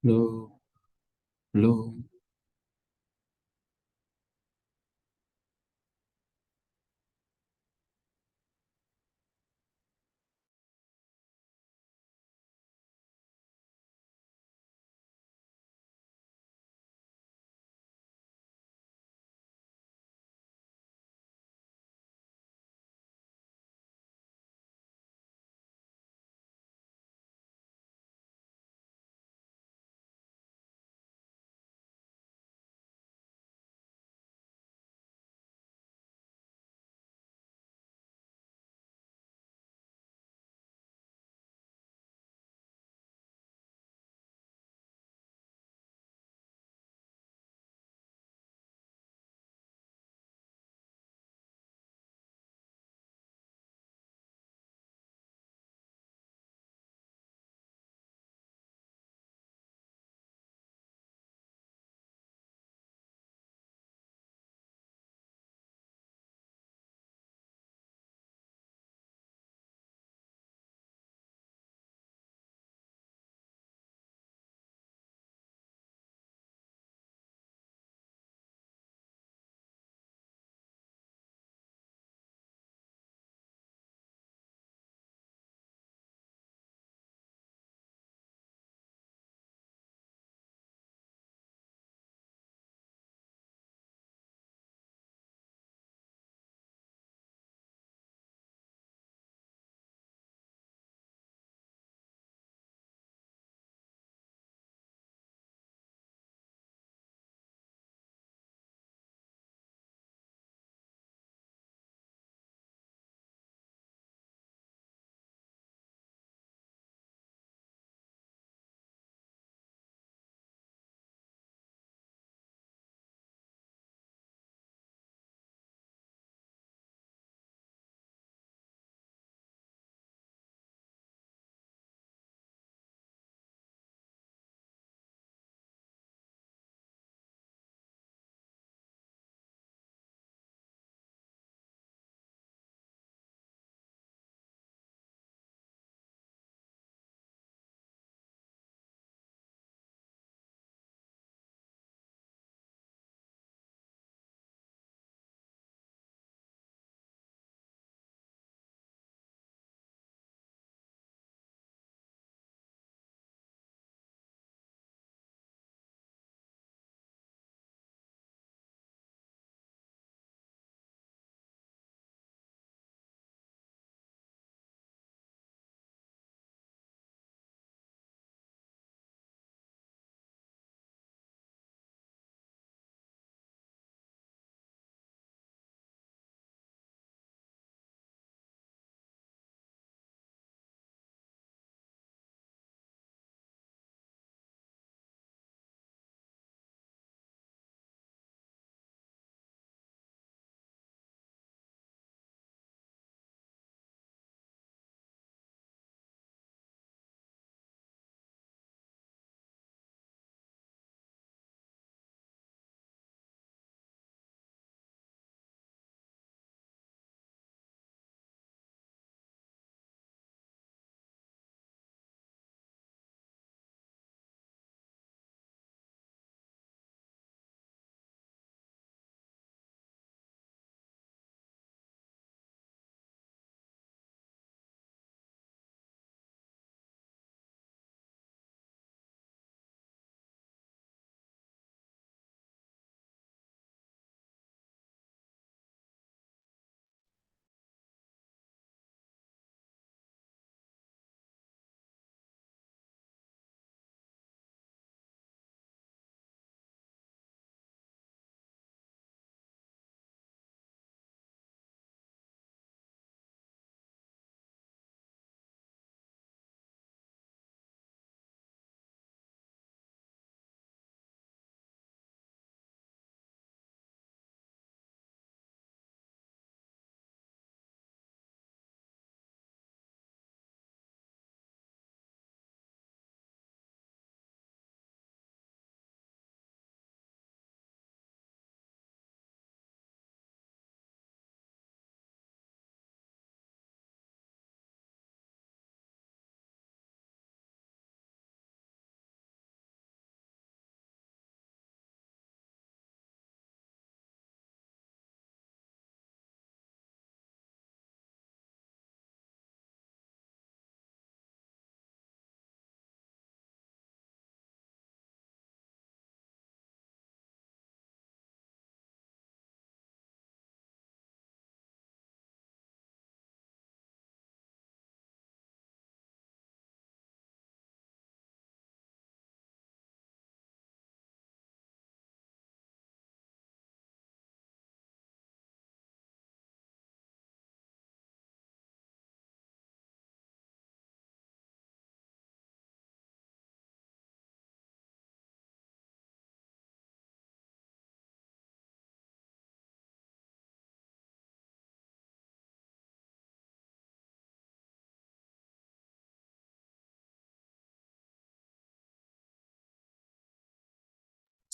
Lô, lô.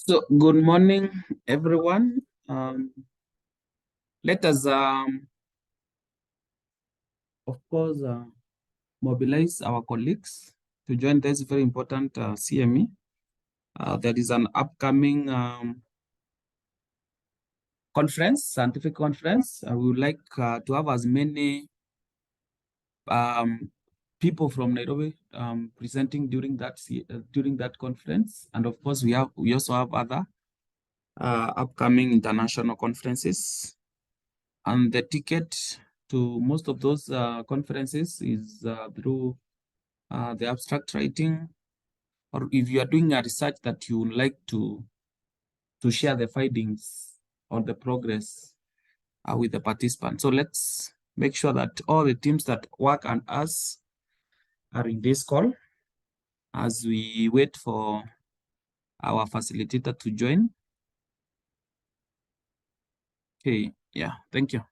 So, good morning, everyone. Let us, of course, mobilize our colleagues to join this very important CME. There is an upcoming conference, scientific conference. We would like to have as many um, people from Nairobi presenting during that conference, and of course, we also have other upcoming international conferences. And the ticket to most of those conferences is through the abstract writing, or if you are doing a research that you would like to share the findings or the progress with the participants. So let's make sure that all the teams that work on us are in this call as we wait for our facilitator to join. Okay, yeah, thank you.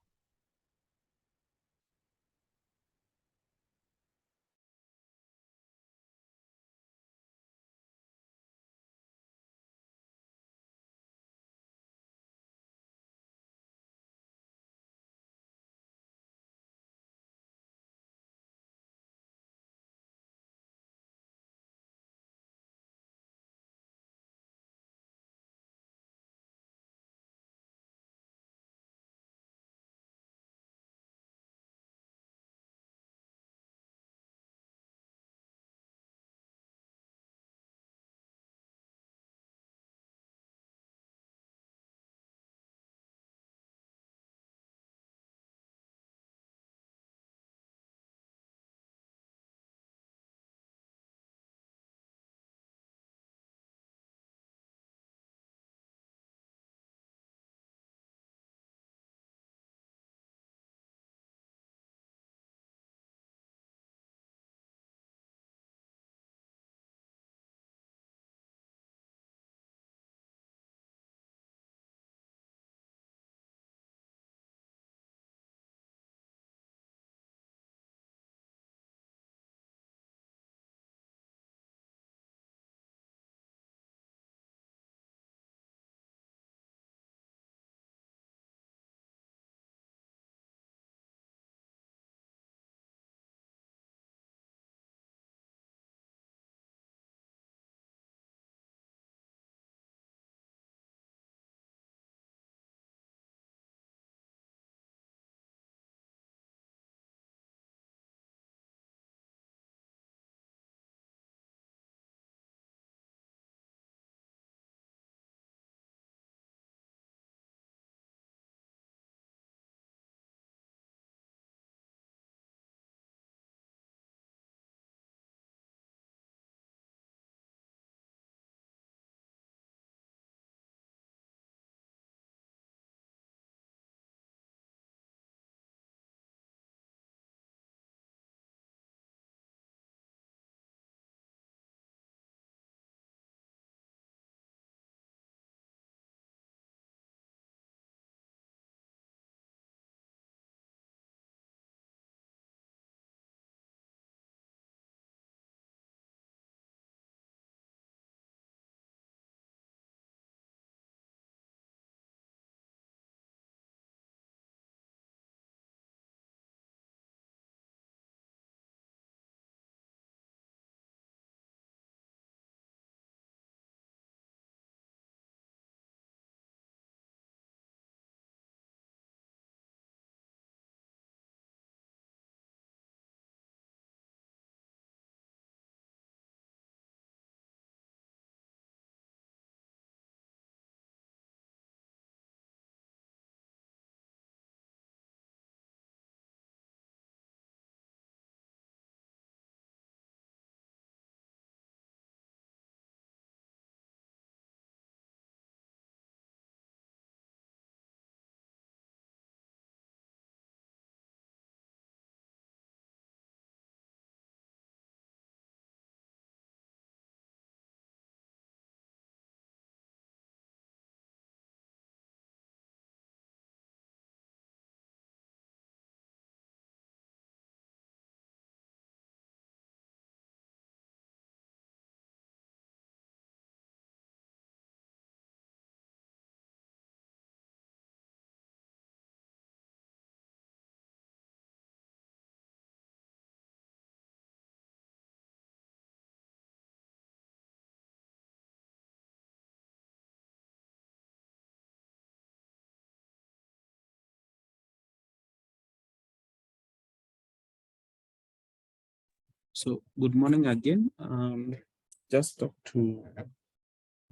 So good morning again. Just talk to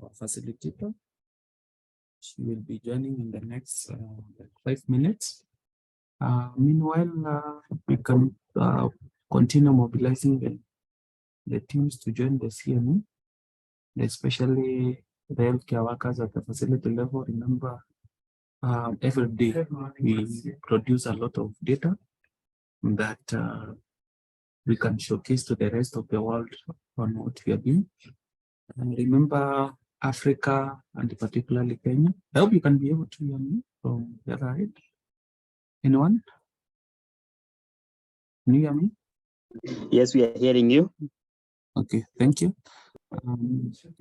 our facilitator. She will be joining in the next 5 minutes. Meanwhile, we can continue mobilizing the teams to join the CME, especially the healthcare workers at the facility level. Remember, every day we produce a lot of data that we can showcase to the rest of the world on what we are doing. And remember Africa and particularly Kenya. I hope you can be able to hear me from the other side. Anyone? Can you hear me? Yes, we are hearing you. Okay, thank you.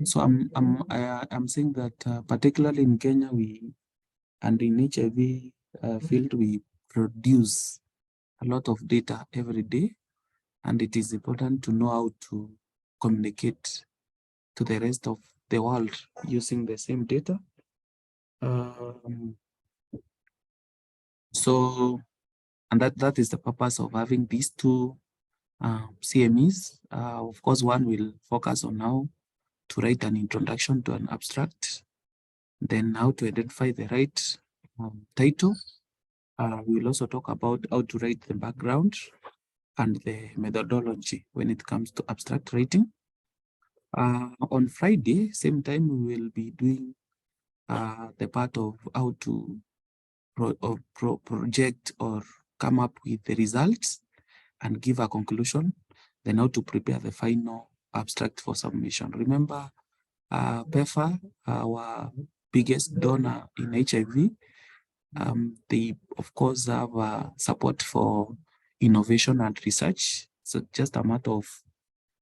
So I'm saying that particularly in Kenya, and in HIV field, we produce a lot of data every day, and it is important to know how to communicate to the rest of the world using the same data. And that is the purpose of having these two CMEs. Of course, one will focus on how to write an introduction to an abstract, then how to identify the right title. We will also talk about how to write the background and the methodology when it comes to abstract writing. On Friday, same time, we will be doing the part of how to project or come up with the results and give a conclusion, then how to prepare the final abstract for submission. Remember, PEFA, our biggest donor in HIV, they of course have support for innovation and research. So just a matter of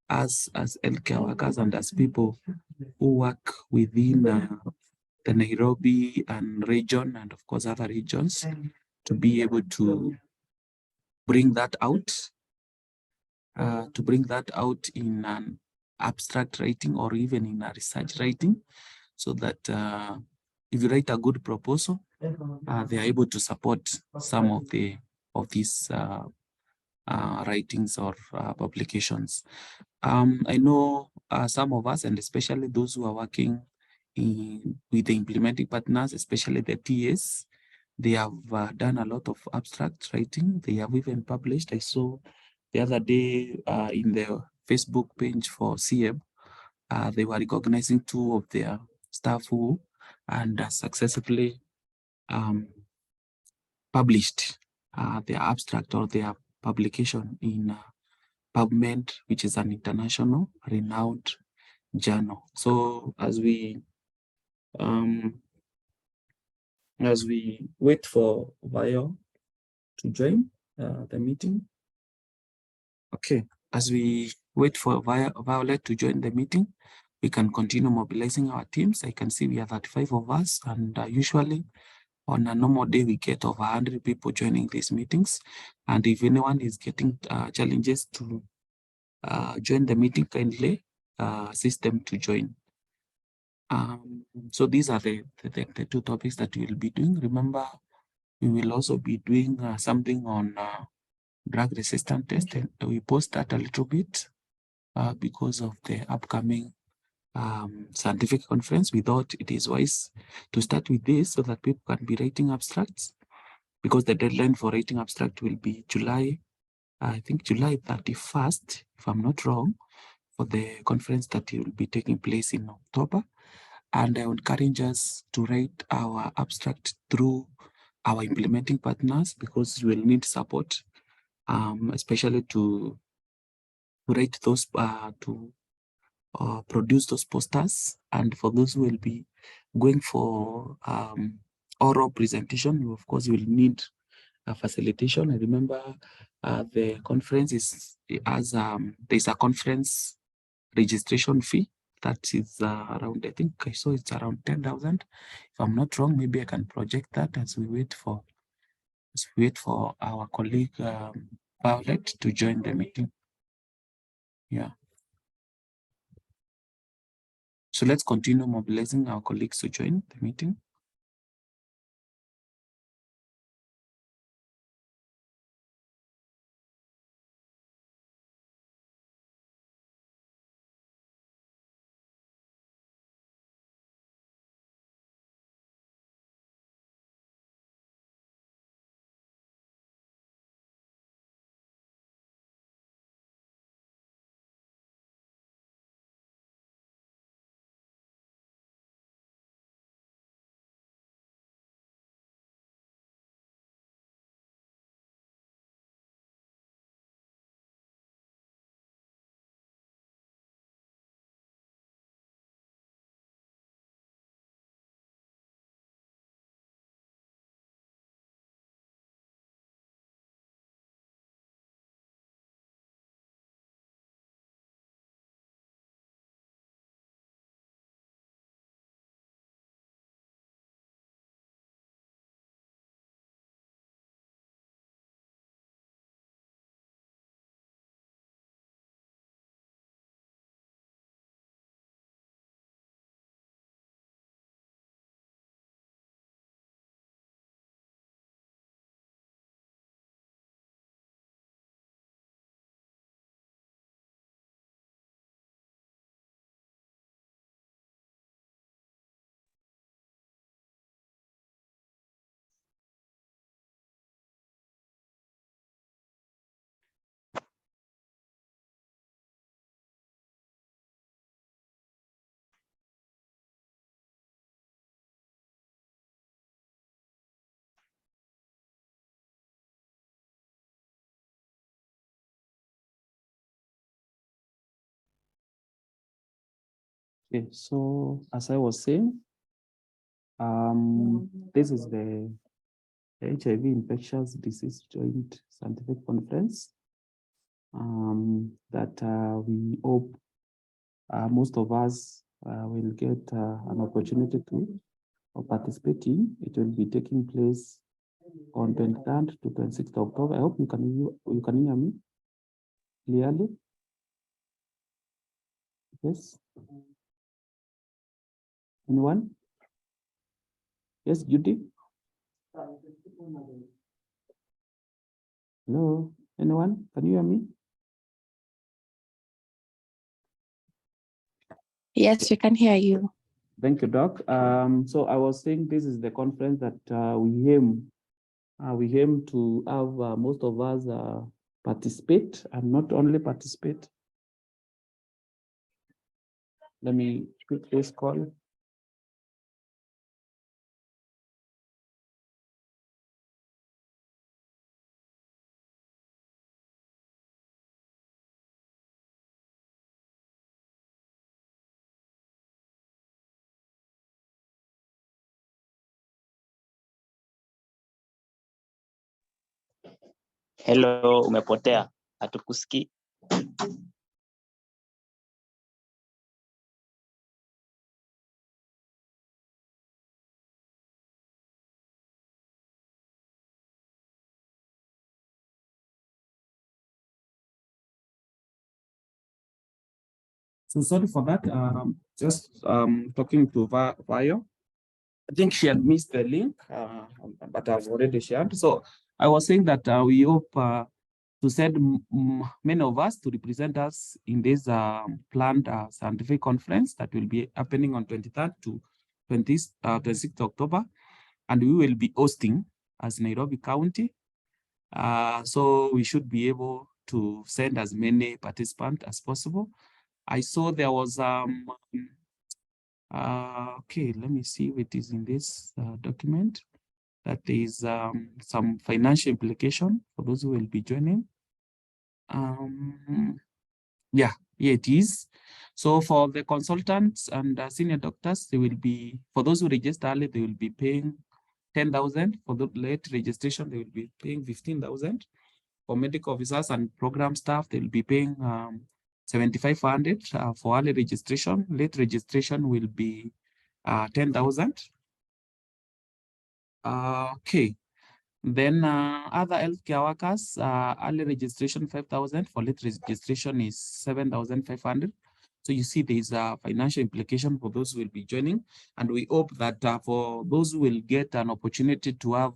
us as healthcare workers and as people who work within the Nairobi and region, and of course other regions, to be able to bring that out, in an abstract writing or even in a research writing, so that if you write a good proposal, they are able to support some of these writings or publications. I know some of us, and especially those who are working with the implementing partners, especially the TAs, they have done a lot of abstract writing. They have even published. I saw the other day in the Facebook page for CM, they were recognizing two of their staff who and successfully published their abstract or their publication in PubMed, which is an international renowned journal. So as we wait for Vio to join the meeting. Okay, as we wait for Violet to join the meeting, we can continue mobilizing our teams. I can see we are 35 of us, and usually on a normal day, we get over 100 people joining these meetings. And if anyone is getting challenges to join the meeting, kindly assist them to join. So these are the two topics that we will be doing. Remember, we will also be doing something on drug-resistant testing. We post that a little bit because of the upcoming scientific conference. We thought it is wise to start with this so that people can be writing abstracts, because the deadline for writing abstract will be July 31st, if I'm not wrong, for the conference that will be taking place in October. And I encourage us to write our abstract through our implementing partners, because we will need support, especially to write those, to produce those posters. And for those who will be going for oral presentation, you of course will need a facilitation. I remember the conference there's a conference registration fee that is around, I think I saw it's around 10,000. If I'm not wrong, maybe I can project that as we wait for our colleague Violet to join the meeting. Yeah. So let's continue mobilizing our colleagues to join the meeting. Okay, so as I was saying, this is the HIV infectious disease joint scientific conference that we hope most of us will get an opportunity to participate in. It will be taking place on 23rd to 26th October. I hope you can hear me clearly. Yes. Anyone? Yes, Judy? Hello, anyone? Can you hear me? Yes, we can hear you. Thank you, Doc. So I was saying this is the conference that we aim to have most of us participate, and not only participate. Let me pick this call. Hello, umepotea. Hatukusikii. So sorry for that. Just talking to Vayo. I think she had missed the link, but I've already shared. So I was saying that we hope to send many of us to represent us in this planned scientific conference that will be happening on 23rd to 26th October. And we will be hosting as Nairobi County. So we should be able to send as many participants as possible. I saw there was okay, let me see what is in this document. That there is some financial implication for those who will be joining. Yeah, here it is. So for the consultants and senior doctors, they will be, for those who register early, they will be paying 10,000. For the late registration, they will be paying 15,000. For medical officers and program staff, they will be paying 7,500 for early registration. Late registration will be 10,000. Okay. Then other healthcare workers, early registration 5,000. For late registration is 7,500. So you see there is a financial implication for those who will be joining. And we hope that for those who will get an opportunity to have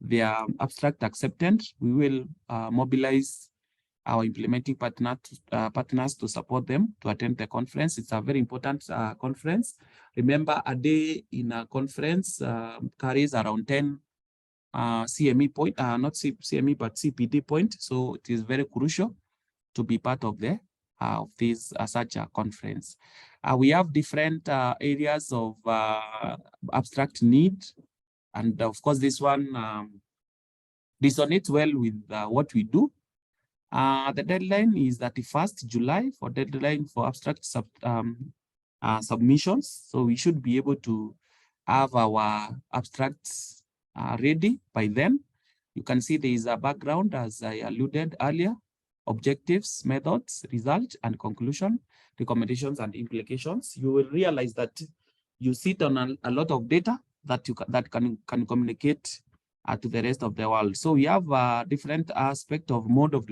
their abstract accepted, we will mobilize our implementing partners to support them to attend the conference. It's a very important conference. Remember, a day in a conference carries around 10 CME point, not CME, but CPD point. So it is very crucial to be part of this such a conference. We have different areas of abstract need. And of course, this one resonates well with what we do. The deadline is 31st July for deadline for abstract submissions. So we should be able to have our abstracts ready by then. You can see there is a background, as I alluded earlier: objectives, methods, result, and conclusion, recommendations, and implications. You will realize that you sit on a lot of data that can communicate to the rest of the world. So we have a different aspect of mode of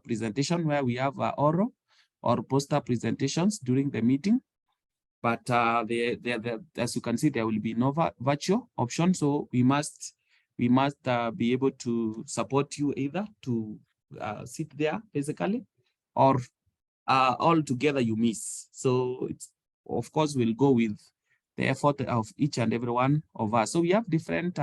presentation, where we have oral or poster presentations during the meeting. But as you can see, there will be no virtual option. So we must be able to support you either to sit there physically, or all together you miss. So it's, of course, we'll go with the effort of each and every one of us. So we have different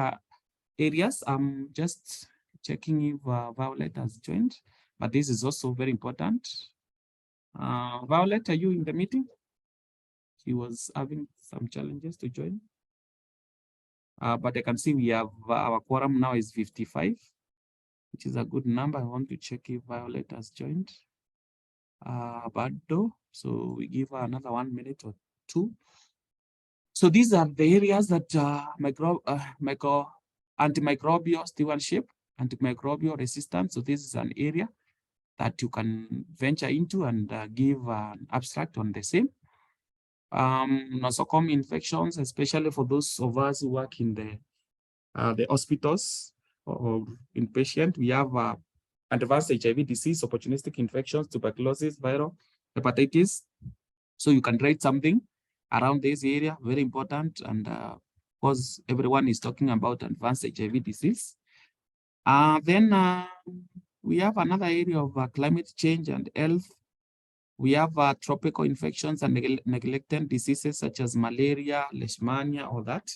areas. I'm just checking if Violet has joined, but this is also very important. Violet, are you in the meeting? She was having some challenges to join. But I can see we have our quorum now is 55, which is a good number. I want to check if Violet has joined. Bado, so we give her another 1 minute or 2. So these are the areas that antimicrobial stewardship, antimicrobial resistance. So this is an area that you can venture into and give an abstract on the same. Nosocomial infections, especially for those of us who work in the hospitals or inpatient, we have advanced HIV disease, opportunistic infections, tuberculosis, viral hepatitis. So you can write something around this area, very important. And because everyone is talking about advanced HIV disease. Then we have another area of climate change and health. We have tropical infections and neglected diseases such as malaria, leishmania, all that.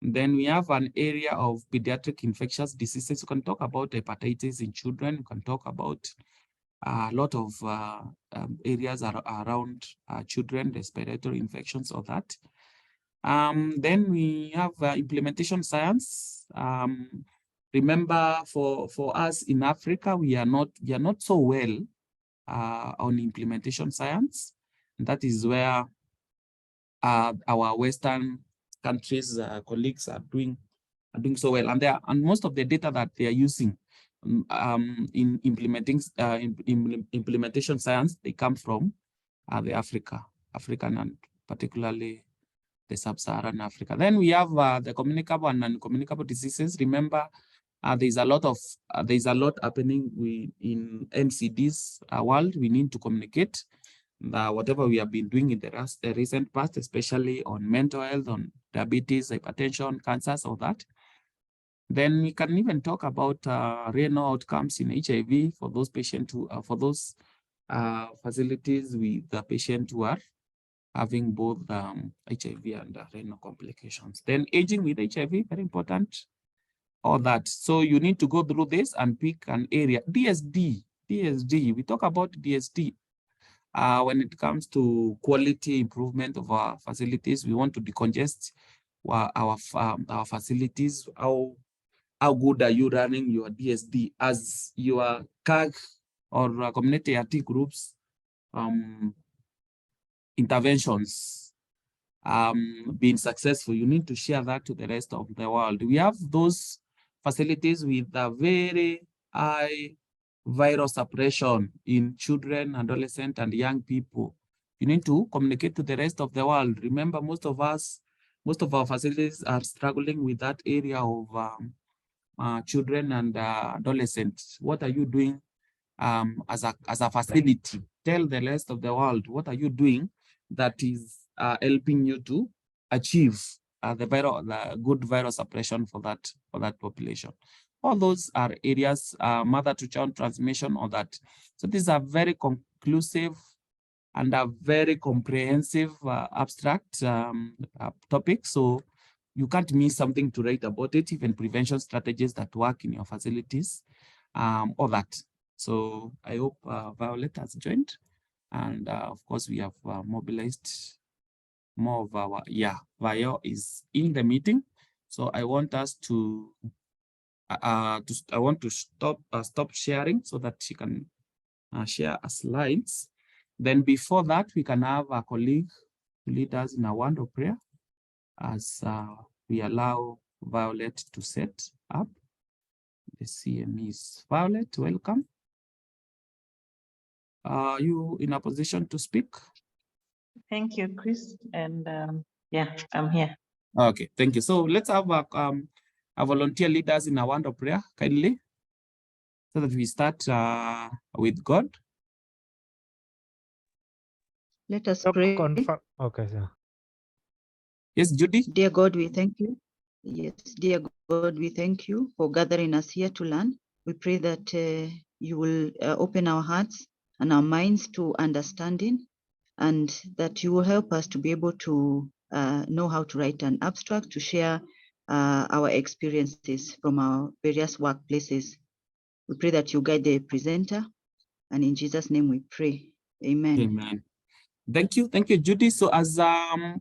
Then we have an area of pediatric infectious diseases. You can talk about hepatitis in children. You can talk about a lot of areas around children, respiratory infections, all that. Then we have implementation science. Remember, for us in Africa, we are not so well on implementation science. And that is where our Western countries colleagues are doing so well, and most of the data that they are using in implementing implementation science, they come from the African and particularly the sub-Saharan Africa. Then we have the communicable and non-communicable diseases. Remember, there's a lot happening in NCD's world. We need to communicate whatever we have been doing in the recent past, especially on mental health, on diabetes, hypertension, cancers, all that. Then we can even talk about renal outcomes in HIV for those patients who for those facilities with the patient who are having both HIV and renal complications. Then aging with HIV, very important, all that. So you need to go through this and pick an area. DSD, we talk about DSD. When it comes to quality improvement of our facilities, we want to decongest our facilities. How good are you running your DSD as your CAG or community RT groups interventions being successful? You need to share that to the rest of the world. We have those facilities with a very high viral suppression in children, adolescents, and young people. You need to communicate to the rest of the world. Remember, most of our facilities are struggling with that area of children and adolescents. What are you doing as a facility? Tell the rest of the world, what are you doing that is helping you to achieve the good viral suppression for that population? All those are areas, mother to child transmission, all that. So these are very conclusive and a very comprehensive abstract topic. So you can't miss something to write about it, even prevention strategies that work in your facilities, all that. So I hope Violet has joined. And of course, we have mobilized more of our, Vio is in the meeting. So I want us to stop sharing so that she can share her slides. Then before that, we can have a colleague to lead us in a word of prayer as we allow Violet to set up the CMEs. Violet, welcome. Are you in a position to speak? Thank you, Chris. And yeah, I'm here. Okay, thank you. So let's have a volunteer lead us in a word of prayer, kindly, so that we start with God. Let us pray. Okay, sir. Yes, Judy. Dear God, we thank you. Yes, dear God, we thank you for gathering us here to learn. We pray that you will open our hearts and our minds to understanding, and that you will help us to be able to know how to write an abstract to share our experiences from our various workplaces. We pray that you guide the presenter, and in Jesus' name we pray. Amen. Amen. Thank you, Judy. So as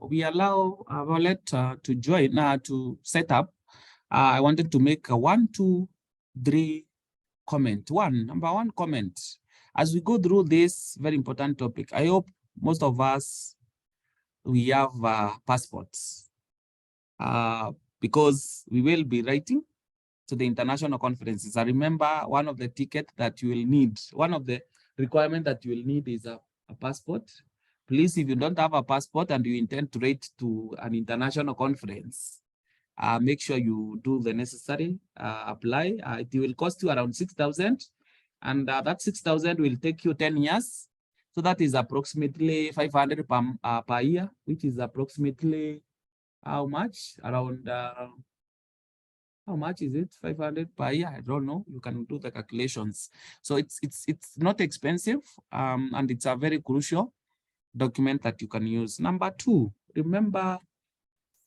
we allow Violet to join to set up, I wanted to make a 1, 2, 3 comment. Number one comment. As we go through this very important topic, I hope most of us we have passports, because we will be writing to the international conferences. I remember one of the tickets that you will need, one of the requirements that you will need is a passport. Please, if you don't have a passport and you intend to write to an international conference, make sure you do the necessary apply. It will cost you around 6,000, and that 6,000 will take you 10 years. So that is approximately 500 per year, which is approximately how much? Around how much is it? 500 per year? I don't know. You can do the calculations. So it's not expensive, and it's a very crucial document that you can use. Number two, remember,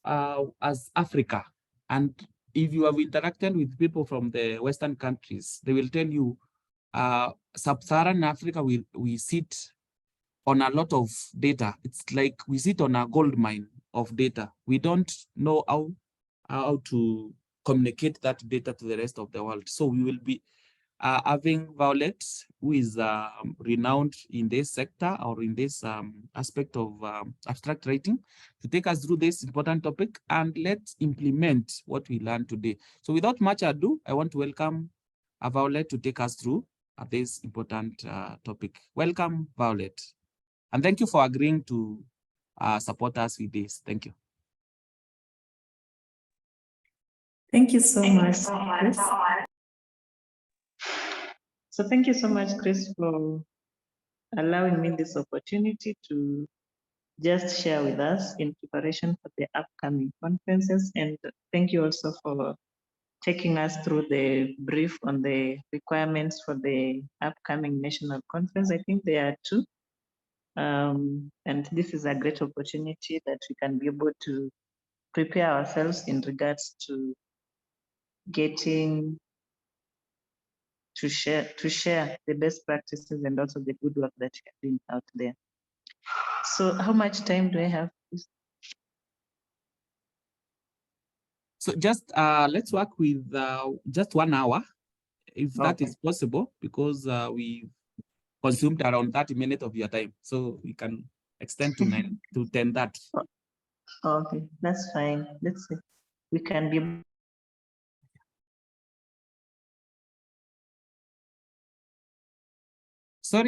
as Africa, and if you have interacted with people from the Western countries, they will tell you, Sub-Saharan Africa, we sit on a lot of data. It's like we sit on a gold mine of data. We don't know how to communicate that data to the rest of the world. So we will be having Violet, who is renowned in this sector or in this aspect of abstract writing, to take us through this important topic, and let's implement what we learned today. So without much ado, I want to welcome Violet to take us through this important topic. Welcome, Violet. And thank you for agreeing to support us with this. Thank you. Thank you so much, Chris. So thank you so much, Chris, for allowing me this opportunity to just share with us in preparation for the upcoming conferences. And thank you also for taking us through the brief on the requirements for the upcoming national conference. I think there are two. And this is a great opportunity that we can be able to prepare ourselves in regards to getting to share the best practices and also the good work that we are doing out there. So how much time do I have? So just let's work with just 1 hour, if that is possible, because we consumed around 30 minutes of your time. So we can extend to 9 to 10 that. Okay, that's fine. Let's see. We can be.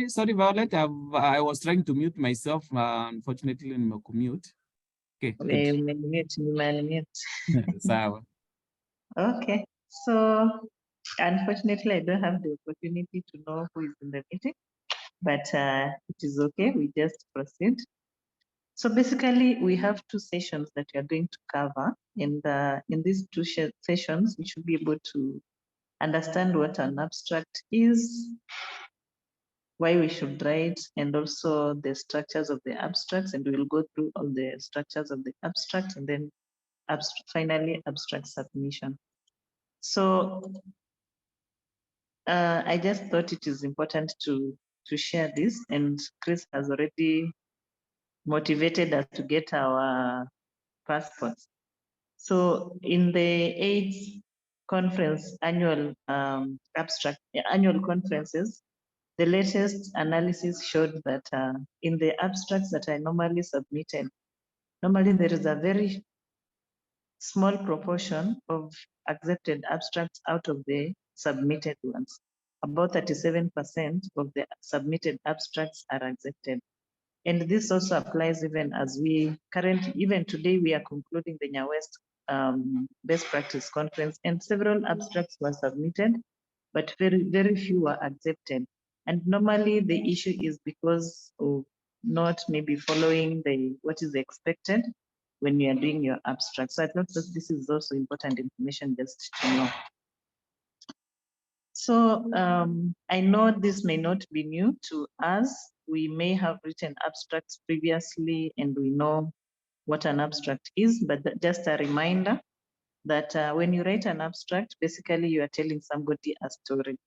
Sorry, Violet. I was trying to mute myself. Unfortunately, in my commute. Okay. Sawa. Okay, so unfortunately, I don't have the opportunity to know who is in the meeting, but it is okay. We just proceed. So basically, we have two sessions that we are going to cover. In these two sessions, we should be able to understand what an abstract is, why we should write, and also the structures of the abstracts. And we will go through all the structures of the abstract, and then finally abstract submission. So I just thought it is important to share this, and Chris has already motivated us to get our passports. So in the AIDS conference annual annual conferences, the latest analysis showed that in the abstracts that are normally submitted, normally there is a very small proportion of accepted abstracts out of the submitted ones. About 37% of the submitted abstracts are accepted. And this also applies even as even today, we are concluding the NYWEST Best Practice Conference, and several abstracts were submitted, but very few were accepted. And normally the issue is because of not maybe following what is expected when you are doing your abstract. So I thought that this is also important information just to know. So I know this may not be new to us. We may have written abstracts previously and we know what an abstract is, but just a reminder that when you write an abstract, basically you are telling somebody a story.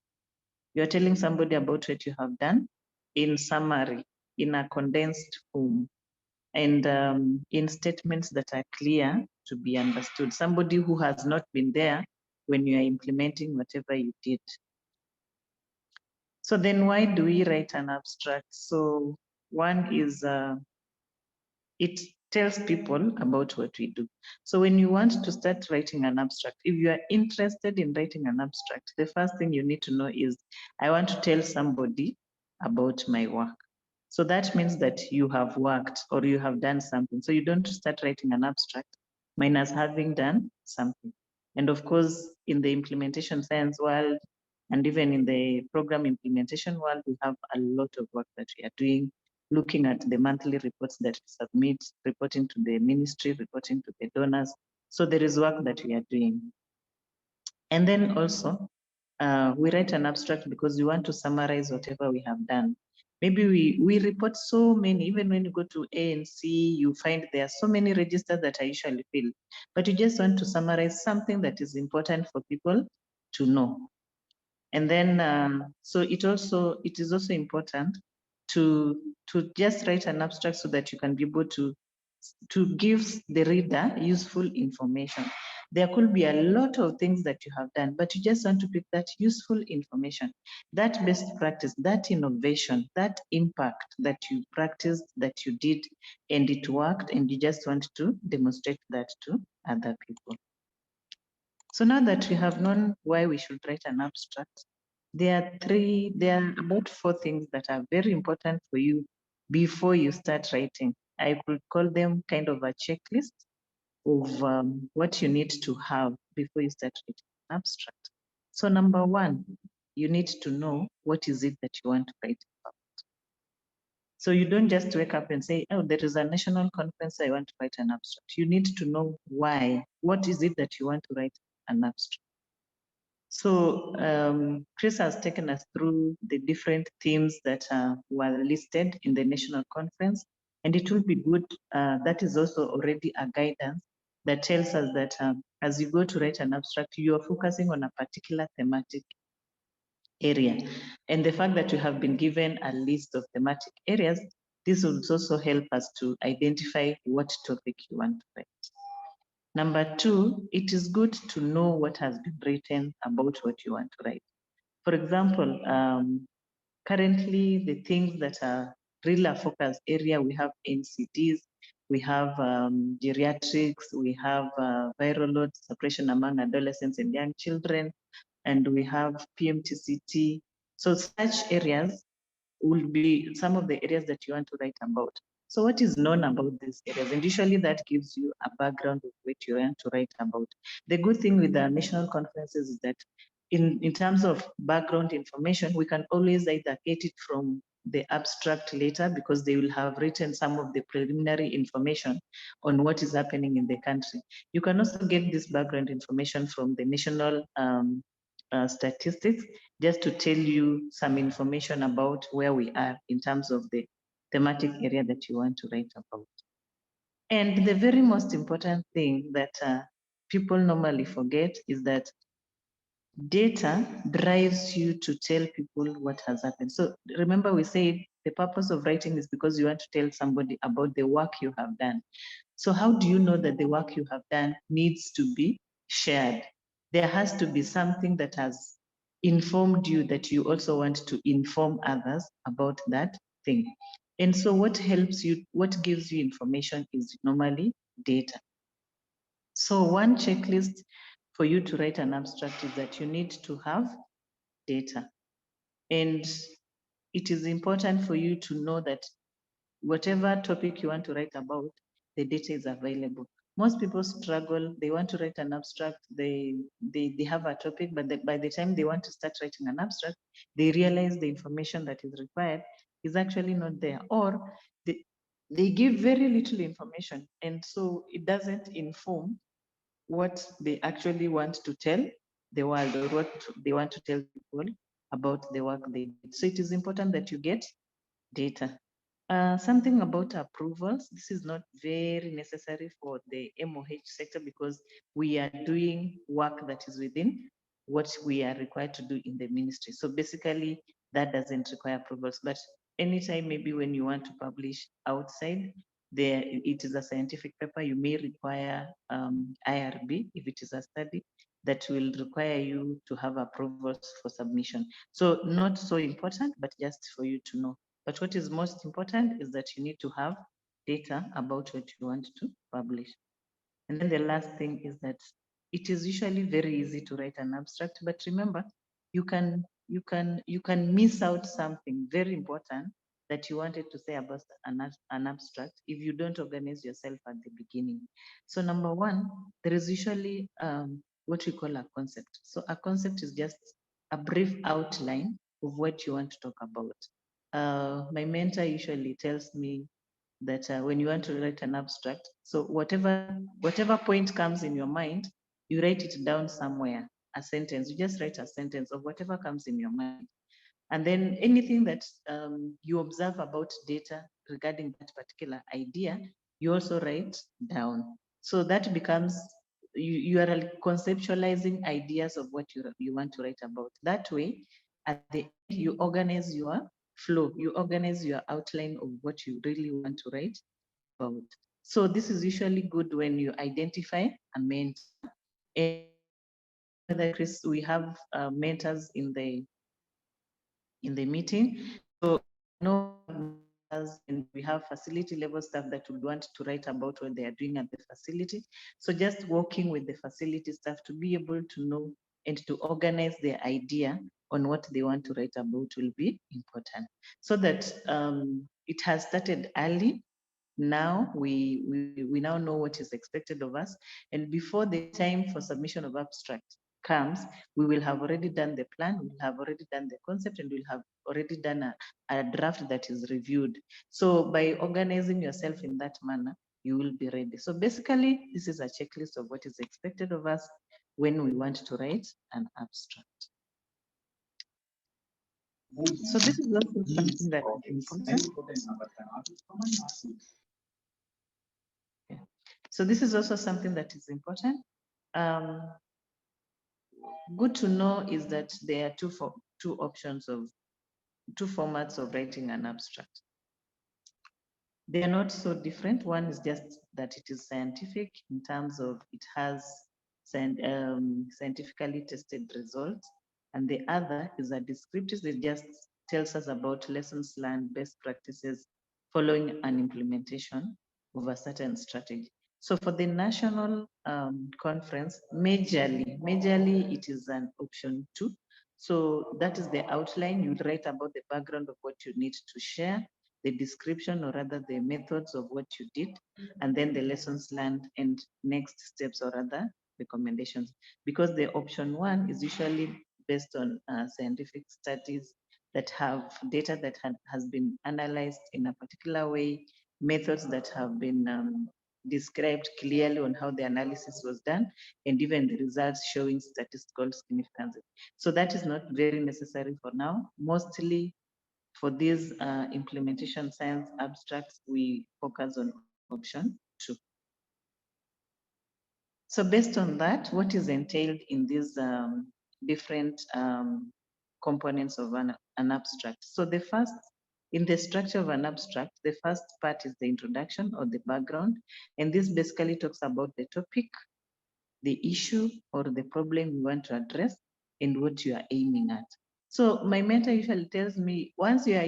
You are telling somebody about what you have done in summary, in a condensed form, and in statements that are clear to be understood. Somebody who has not been there when you are implementing whatever you did. So then why do we write an abstract? So one is, it tells people about what we do. So when you want to start writing an abstract, if you are interested in writing an abstract, the first thing you need to know is, I want to tell somebody about my work. So that means that you have worked or you have done something. So you don't start writing an abstract minus having done something. And of course, in the implementation science world, and even in the program implementation world, we have a lot of work that we are doing, looking at the monthly reports that we submit, reporting to the ministry, reporting to the donors. So there is work that we are doing. And then also, we write an abstract because we want to summarize whatever we have done. Maybe we report so many, even when you go to ANC, you find there are so many registers that I usually fill, but you just want to summarize something that is important for people to know. And then, so it is also important to just write an abstract so that you can be able to give the reader useful information. There could be a lot of things that you have done, but you just want to pick that useful information, that best practice, that innovation, that impact that you practiced, that you did, and it worked, and you just want to demonstrate that to other people. So now that we have known why we should write an abstract, there are about 4 things that are very important for you before you start writing. I could call them kind of a checklist of what you need to have before you start writing an abstract. So number 1, you need to know what is it that you want to write about. So you don't just wake up and say, oh, there is a national conference, I want to write an abstract. You need to know why. What is it that you want to write an abstract? So Chris has taken us through the different themes that were listed in the national conference, and it will be good, that is also already a guidance that tells us that as you go to write an abstract, you are focusing on a particular thematic area. And the fact that you have been given a list of thematic areas, this will also help us to identify what topic you want to write. Number 2, it is good to know what has been written about what you want to write. For example, currently the things that are really a focus area, we have NCDs, we have geriatrics, we have viral load suppression among adolescents and young children, and we have PMTCT. So such areas will be some of the areas that you want to write about. So what is known about these areas? And usually that gives you a background of what you want to write about. The good thing with the national conferences is that in terms of background information, we can always either get it from the abstract later because they will have written some of the preliminary information on what is happening in the country. You can also get this background information from the national statistics, just to tell you some information about where we are in terms of the thematic area that you want to write about. And the very most important thing that people normally forget is that data drives you to tell people what has happened. So remember, we said the purpose of writing is because you want to tell somebody about the work you have done. So how do you know that the work you have done needs to be shared? There has to be something that has informed you that you also want to inform others about that thing. And so what helps you, what gives you information is normally data. So one checklist for you to write an abstract is that you need to have data. And it is important for you to know that whatever topic you want to write about, the data is available. Most people struggle, they want to write an abstract, they have a topic, but by the time they want to start writing an abstract, they realize the information that is required is actually not there, or they give very little information. And so it doesn't inform what they actually want to tell the world or what they want to tell people about the work they did. So it is important that you get data. Something about approvals. This is not very necessary for the MOH sector because we are doing work that is within what we are required to do in the ministry. So basically that doesn't require approvals, but anytime maybe when you want to publish outside, there it is a scientific paper, you may require IRB if it is a study that will require you to have approvals for submission. So not so important, but just for you to know. But what is most important is that you need to have data about what you want to publish. And then the last thing is that it is usually very easy to write an abstract, but remember, you can miss out something very important that you wanted to say about an abstract if you don't organize yourself at the beginning. So number one, there is usually what we call a concept. So a concept is just a brief outline of what you want to talk about. My mentor usually tells me that when you want to write an abstract, so whatever point comes in your mind, you write it down somewhere, a sentence. You just write a sentence of whatever comes in your mind. And then anything that you observe about data regarding that particular idea, you also write down. So that becomes, you are conceptualizing ideas of what you want to write about. That way, at the end, you organize your flow, you organize your outline of what you really want to write about. So this is usually good when you identify a mentor. And whether Chris, we have mentors in the meeting. So no, and we have facility level staff that would want to write about what they are doing at the facility. So just working with the facility staff to be able to know and to organize their idea on what they want to write about will be important. So that it has started early. Now we now know what is expected of us, and before the time for submission of abstract comes, we will have already done the plan, we will have already done the concept, and we'll have already done a draft that is reviewed. So by organizing yourself in that manner, you will be ready. So basically, this is a checklist of what is expected of us when we want to write an abstract. So this is also something that is important. So this is also something that is important. Good to know is that there are two options of two formats of writing an abstract. They are not so different. One is just that it is scientific in terms of it has scientifically tested results. And the other is a descriptive. It just tells us about lessons learned, best practices, following an implementation of a certain strategy. So for the national conference, majorly it is an option 2. So that is the outline. You write about the background of what you need to share, the description or rather the methods of what you did, and then the lessons learned and next steps or other recommendations. Because the option 1 is usually based on scientific studies that have data that has been analyzed in a particular way, methods that have been described clearly on how the analysis was done, and even the results showing statistical significance. So that is not very necessary for now. Mostly for these implementation science abstracts, we focus on option 2. So based on that, what is entailed in these different components of an abstract? So the first, in the structure of an abstract, the first part is the introduction or the background. And this basically talks about the topic, the issue or the problem you want to address, and what you are aiming at. So my mentor usually tells me, once the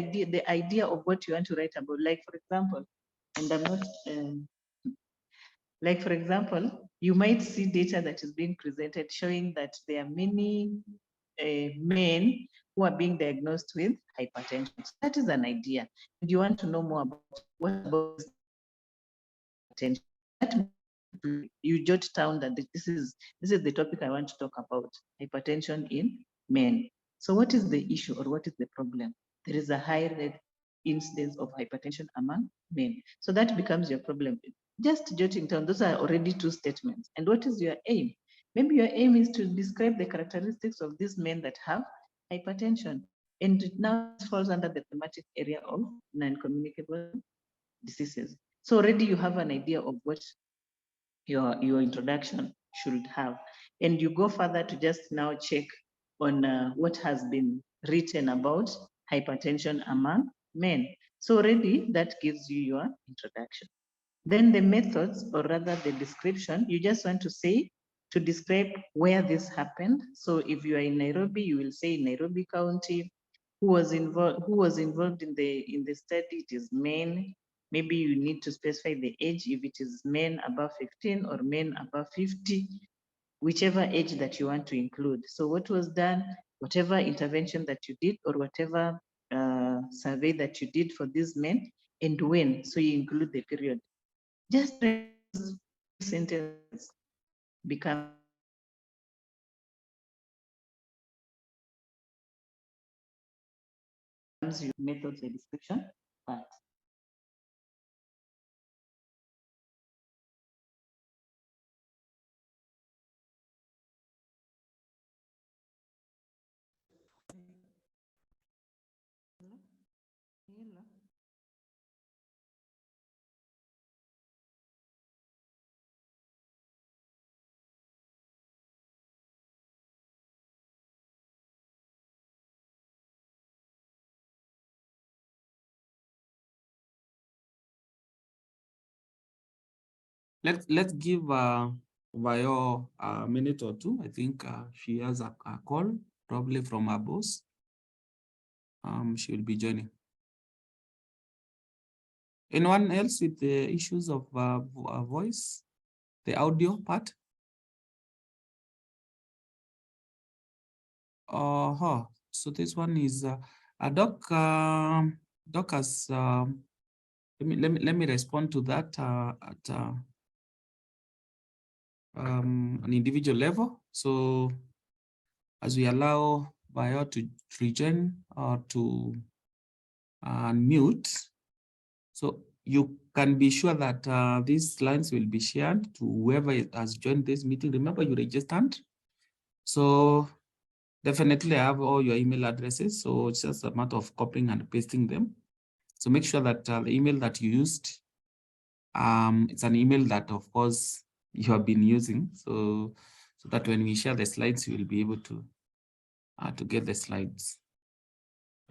idea of what you want to write about, like for example, and I'm not, like for example, you might see data that is being presented showing that there are many men who are being diagnosed with hypertension. So that is an idea. And you want to know more about what about hypertension. You jot down that this is the topic I want to talk about, hypertension in men. So what is the issue or what is the problem? There is a high rate incidence of hypertension among men. So that becomes your problem. Just jotting down, those are already 2 statements. And what is your aim? Maybe your aim is to describe the characteristics of these men that have hypertension. And now it falls under the thematic area of non-communicable diseases. So already you have an idea of what your introduction should have. And you go further to just now check on what has been written about hypertension among men. So already that gives you your introduction. Then the methods, or rather the description, you just want to say, to describe where this happened. So if you are in Nairobi, you will say Nairobi County. Who was involved in the study? It is men. maybe you need to specify the age, if it is men above 15 or men above 50, whichever age that you want to include. So what was done, whatever intervention that you did or whatever survey that you did for these men, and when, so you include the period. Just sentences become your methods and description part. Let's give Vayo a minute or two. I think she has a call, probably from her boss. She will be joining. Anyone else with the issues of voice, the audio part? So this one is a doc. Doc has. Let me respond to that at an individual level. So as we allow Bio to rejoin or to mute, so you can be sure that these lines will be shared to whoever has joined this meeting. Remember, you registered. So definitely I have all your email addresses. So it's just a matter of copying and pasting them. So make sure that the email that you used, it's an email that, of course, you have been using. So that when we share the slides, you will be able to get the slides.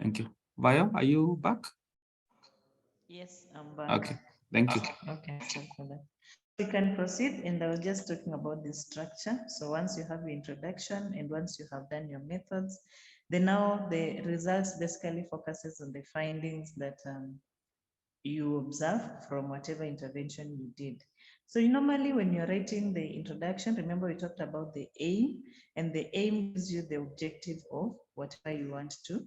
Thank you. Vayo, are you back? Yes, I'm back. Okay, thank you. Okay, so for that. We can proceed, and I was just talking about the structure. So once you have your introduction and once you have done your methods, then now the results basically focuses on the findings that you observe from whatever intervention you did. So normally when you're writing the introduction, remember we talked about the aim, and the aim gives you the objective of whatever you want to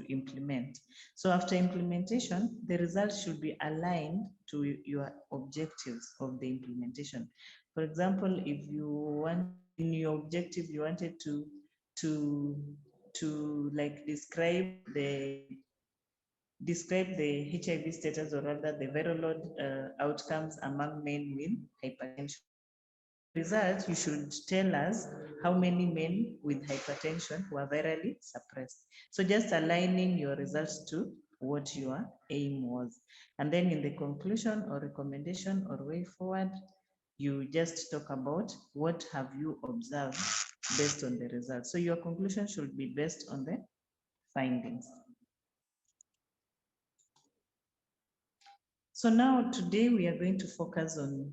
implement. So after implementation, the results should be aligned to your objectives of the implementation. For example, if you want in your objective, you wanted to like describe the HIV status, or rather the viral load outcomes among men with hypertension. Results, you should tell us how many men with hypertension were virally suppressed. So just aligning your results to what your aim was. And then in the conclusion or recommendation or way forward, you just talk about what have you observed based on the results. So your conclusion should be based on the findings. So now today we are going to focus on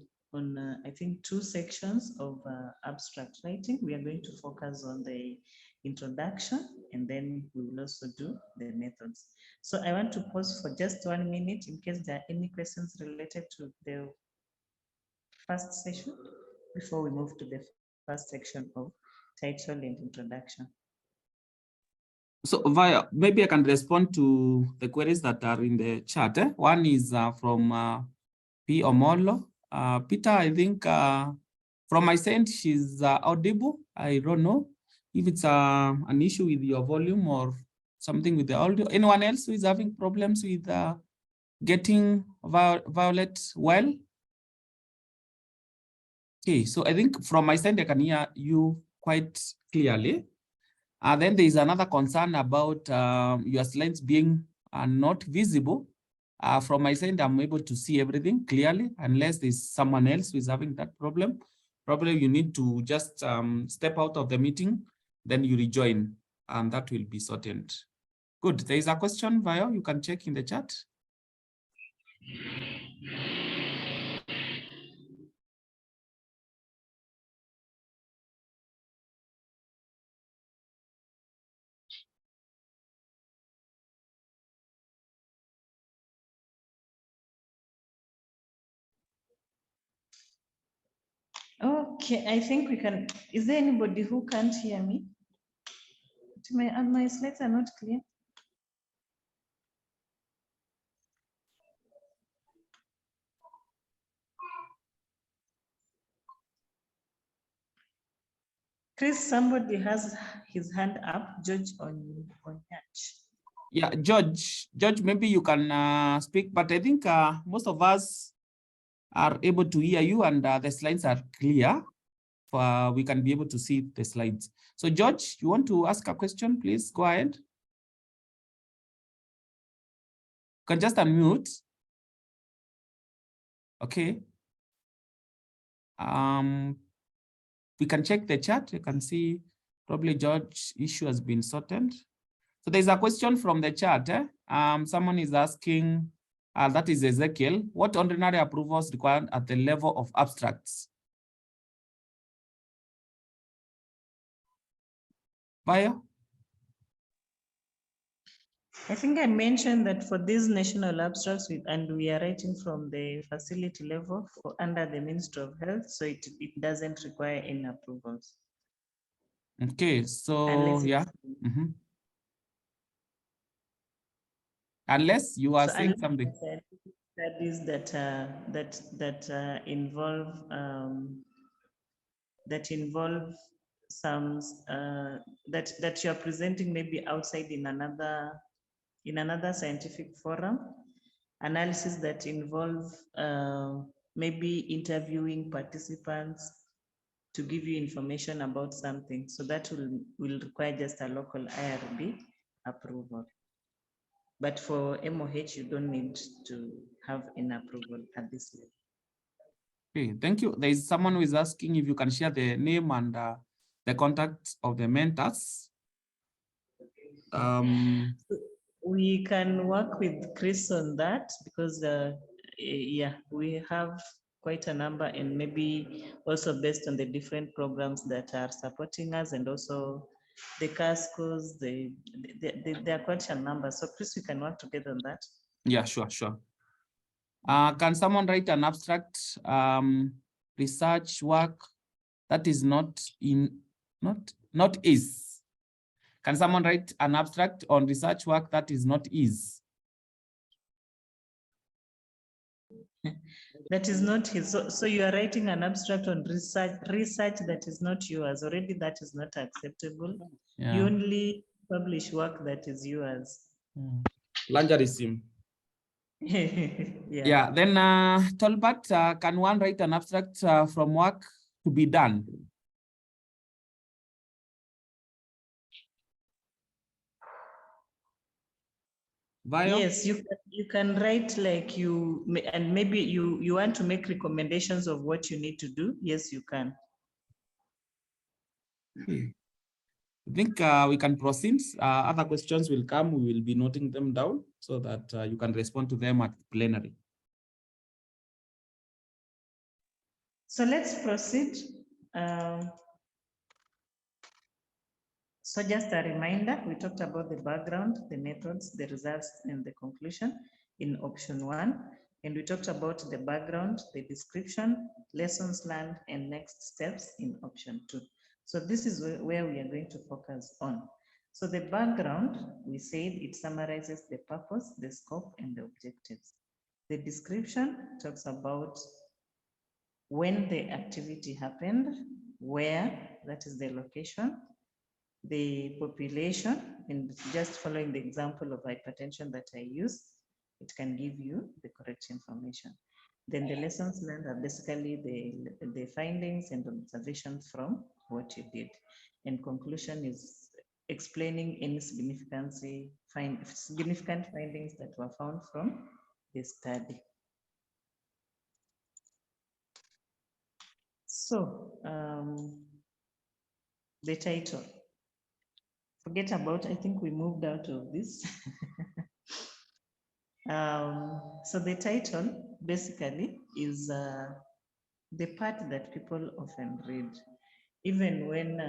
I think 2 sections of abstract writing. We are going to focus on the introduction, and then we will also do the methods. So I want to pause for just 1 minute in case there are any questions related to the first session before we move to the first section of title and introduction. So Vayo, maybe I can respond to the queries that are in the chat. One is from P. Omolo. Peter, I think from my side, she's audible. I don't know if it's an issue with your volume or something with the audio. Anyone else who is having problems with getting Violet well? Okay, so I think from my side, I can hear you quite clearly. Then there is another concern about your slides being not visible. From my side, I'm able to see everything clearly, unless there's someone else who is having that problem. Probably you need to just step out of the meeting, then you rejoin, and that will be sorted. Good, there is a question, Vayo, you can check in the chat. Okay, I think we can. Is there anybody who can't hear me? My slides are not clear. Chris, somebody has his hand up. George on Hatch. Yeah, George, maybe you can speak, but I think most of us are able to hear you and the slides are clear. We can be able to see the slides. So George, you want to ask a question, please go ahead. You can just unmute. Okay. We can check the chat. You can see probably George's issue has been sorted. So there's a question from the chat. Someone is asking, that is Ezekiel, what ordinary approvals required at the level of abstracts? Bio? I think I mentioned that for these national abstracts, and we are writing from the facility level under the Ministry of Health, so it doesn't require any approvals. Okay, so Unless yeah. Unless you are saying something. Studies that involve some that you are presenting maybe outside in another scientific forum, analysis that involve maybe interviewing participants to give you information about something. So that will require just a local IRB approval. But for MOH, you don't need to have an approval at this level. Okay, thank you. There is someone who is asking if you can share the name and the contacts of the mentors. We can work with Chris on that because yeah, we have quite a number, and maybe also based on the different programs that are supporting us, and also the CASCOs, there are quite a number. So Chris, we can work together on that. Yeah, sure. Can someone write an abstract research work that is not is? Can someone write an abstract on research work that is not is? That is not his. So you are writing an abstract on research that is not yours. Already that is not acceptable. Yeah. You only publish work that is yours. Plagiarism. Yeah. Then Tolbert, can one write an abstract from work to be done? Bio? Yes, you can write like and maybe you want to make recommendations of what you need to do. Yes, you can. I think we can proceed. Other questions will come. We will be noting them down so that you can respond to them at plenary. So let's proceed. So just a reminder, we talked about the background, the methods, the results, and the conclusion in option 1. And we talked about the background, the description, lessons learned, and next steps in option 2. So this is where we are going to focus on. So the background, we said it summarizes the purpose, the scope, and the objectives. The description talks about when the activity happened, where, that is the location, the population, and just following the example of hypertension that I use, it can give you the correct information. Then the lessons learned are basically the findings and observations from what you did. And conclusion is explaining any significant findings that were found from the study. So the title. Forget about, I think we moved out of this. So the title basically is the part that people often read, even when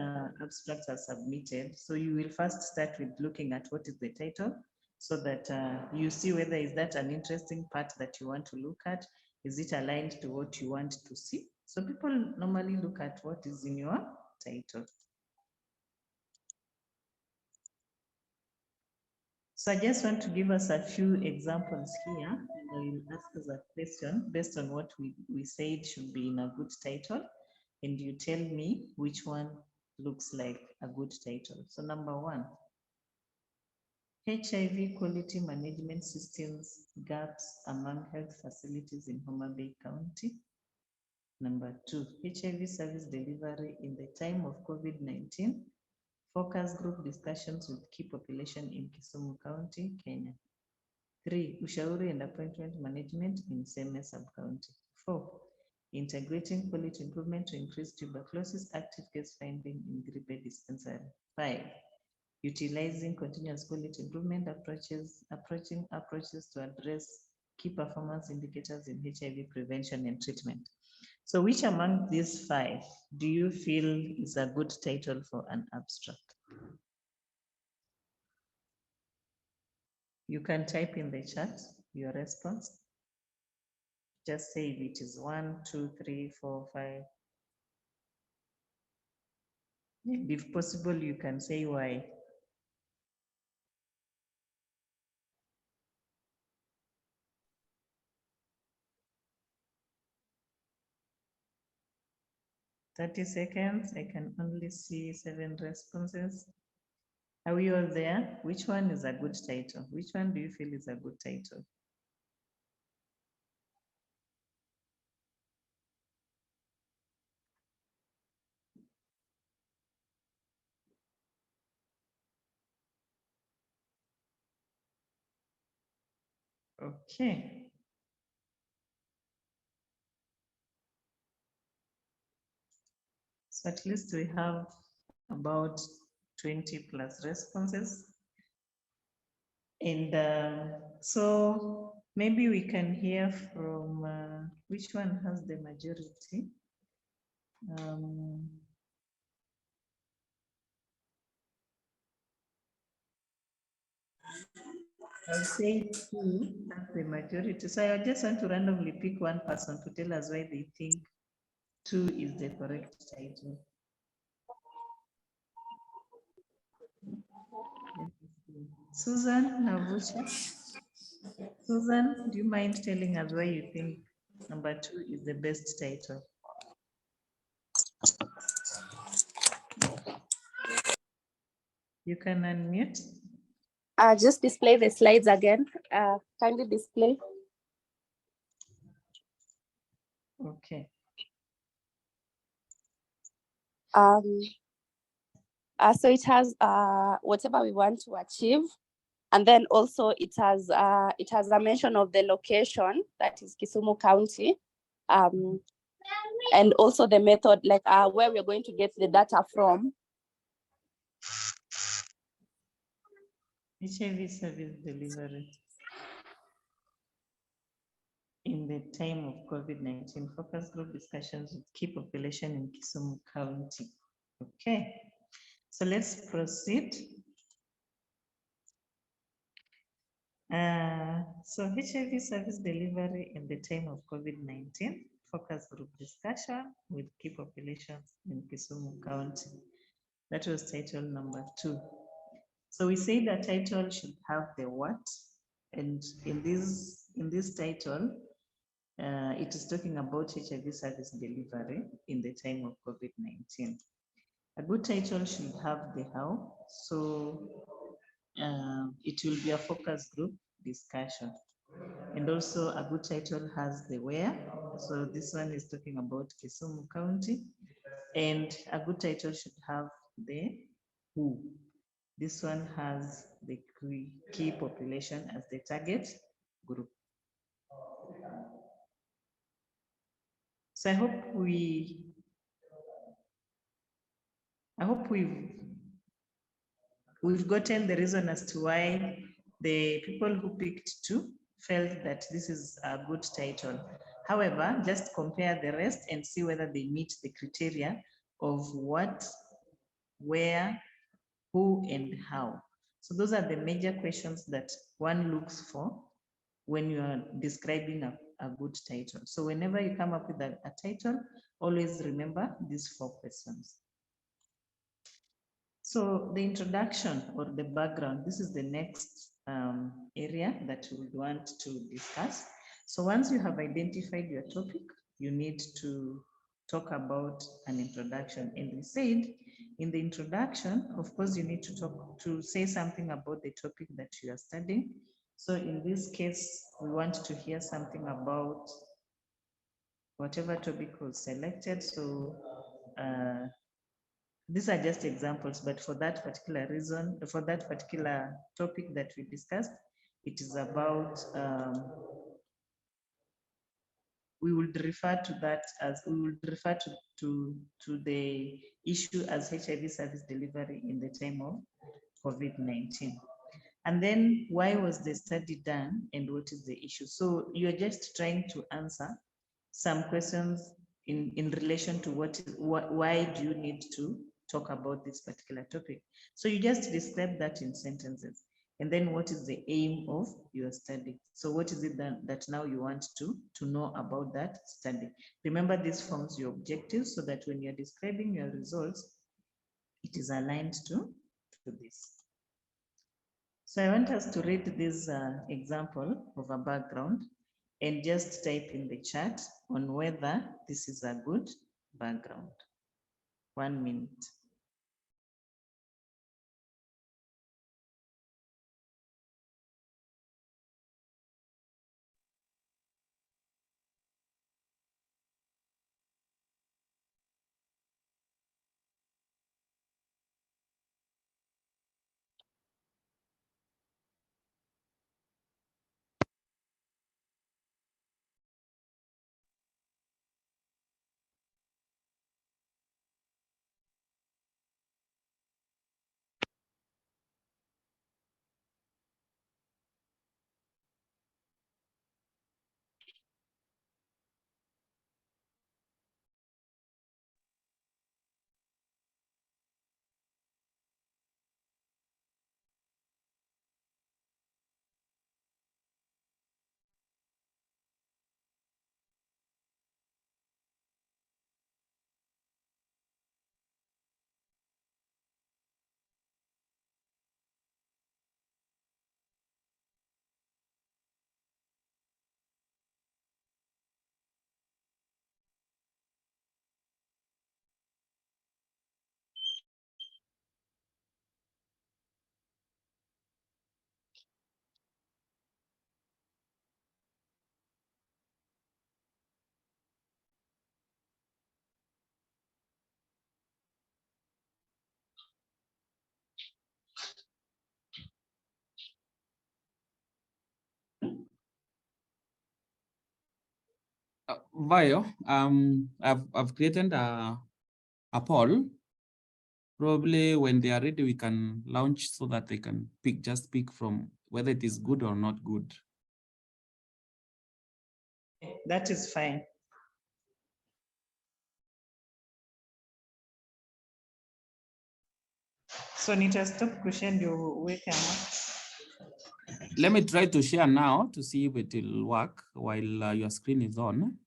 abstracts are submitted. So you will first start with looking at what is the title, so that you see whether is that an interesting part that you want to look at, is it aligned to what you want to see, So people normally look at what is in your title. So I just want to give us a few examples here, and I will ask us a question based on what we said should be in a good title, and you tell me which one looks like a good title. So number one, HIV quality management systems gaps among health facilities in Homa Bay County. Number two, HIV service delivery in the time of COVID-19. Focus group discussions with key population in Kisumu County, Kenya. 3. Ushauri and appointment management in Seme sub-county. 4. Integrating quality improvement to increase tuberculosis active case finding in Gripe dispensary. 5. Utilizing continuous quality improvement approaches to address key performance indicators in HIV prevention and treatment. So which among these 5 do you feel is a good title for an abstract? You can type in the chat your response. Just say if it is 1, 2, 3, 4, 5. And if possible, you can say why. "30 seconds, I can only see 7 responses. Are we all there? Which one is a good title? Which one do you feel is a good title? Okay. So at least we have about 20 plus responses. And so maybe we can hear from which one has the majority. I'll say 2, that's the majority. So I just want to randomly pick one person to tell us why they think 2 is the correct title. Susan Navusha. Susan, do you mind telling us why you think number 2 is the best title? You can unmute. Just display the slides again. Kindly display. Okay. So it has whatever we want to achieve, and then also it has a mention of the location, that is Kisumu County, and also the method, like where we're going to get the data from. HIV service delivery in the time of COVID-19, focus group discussions with key population in Kisumu County. Okay, so let's proceed. So HIV service delivery in the time of COVID-19, focus group discussion with key populations in Kisumu County. That was title number 2. So we say the title should have the what, and in this title, it is talking about HIV service delivery in the time of COVID-19. A good title should have the how, so it will be a focus group discussion. And also a good title has the where, so this one is talking about Kisumu County, and a good title should have the who. This one has the key population as the target group. So I hope we've gotten the reason as to why the people who picked 2 felt that this is a good title. However, just compare the rest and see whether they meet the criteria of what, where, who, and how. So those are the major questions that one looks for when you are describing a good title. So whenever you come up with a title, Always remember these 4 questions. So the introduction or the background, this is the next area that we would want to discuss. So once you have identified your topic, you need to talk about an introduction. And we said in the introduction, of course, you need to say something about the topic that you are studying. So in this case, we want to hear something about whatever topic was selected. So these are just examples, but for that particular reason, for that particular topic that we discussed, it is about, we would refer to that as, we would refer to the issue as HIV service delivery in the time of COVID-19. And then why was the study done and what is the issue? So you're just trying to answer some questions in relation to why do you need to talk about this particular topic. So you just describe that in sentences. And then what is the aim of your study? So what is it that now you want to know about that study? Remember, this forms your objectives so that when you're describing your results, it is aligned to this. So I want us to read this example of a background and just type in the chat on whether this is a good background. 1 minute. Vio, I've created a poll. Probably when they are ready, we can launch so that they can just pick from whether it is good or not good. That is fine. So Nita, stop question your work. Let me try to share now to see if it will work while your screen is on.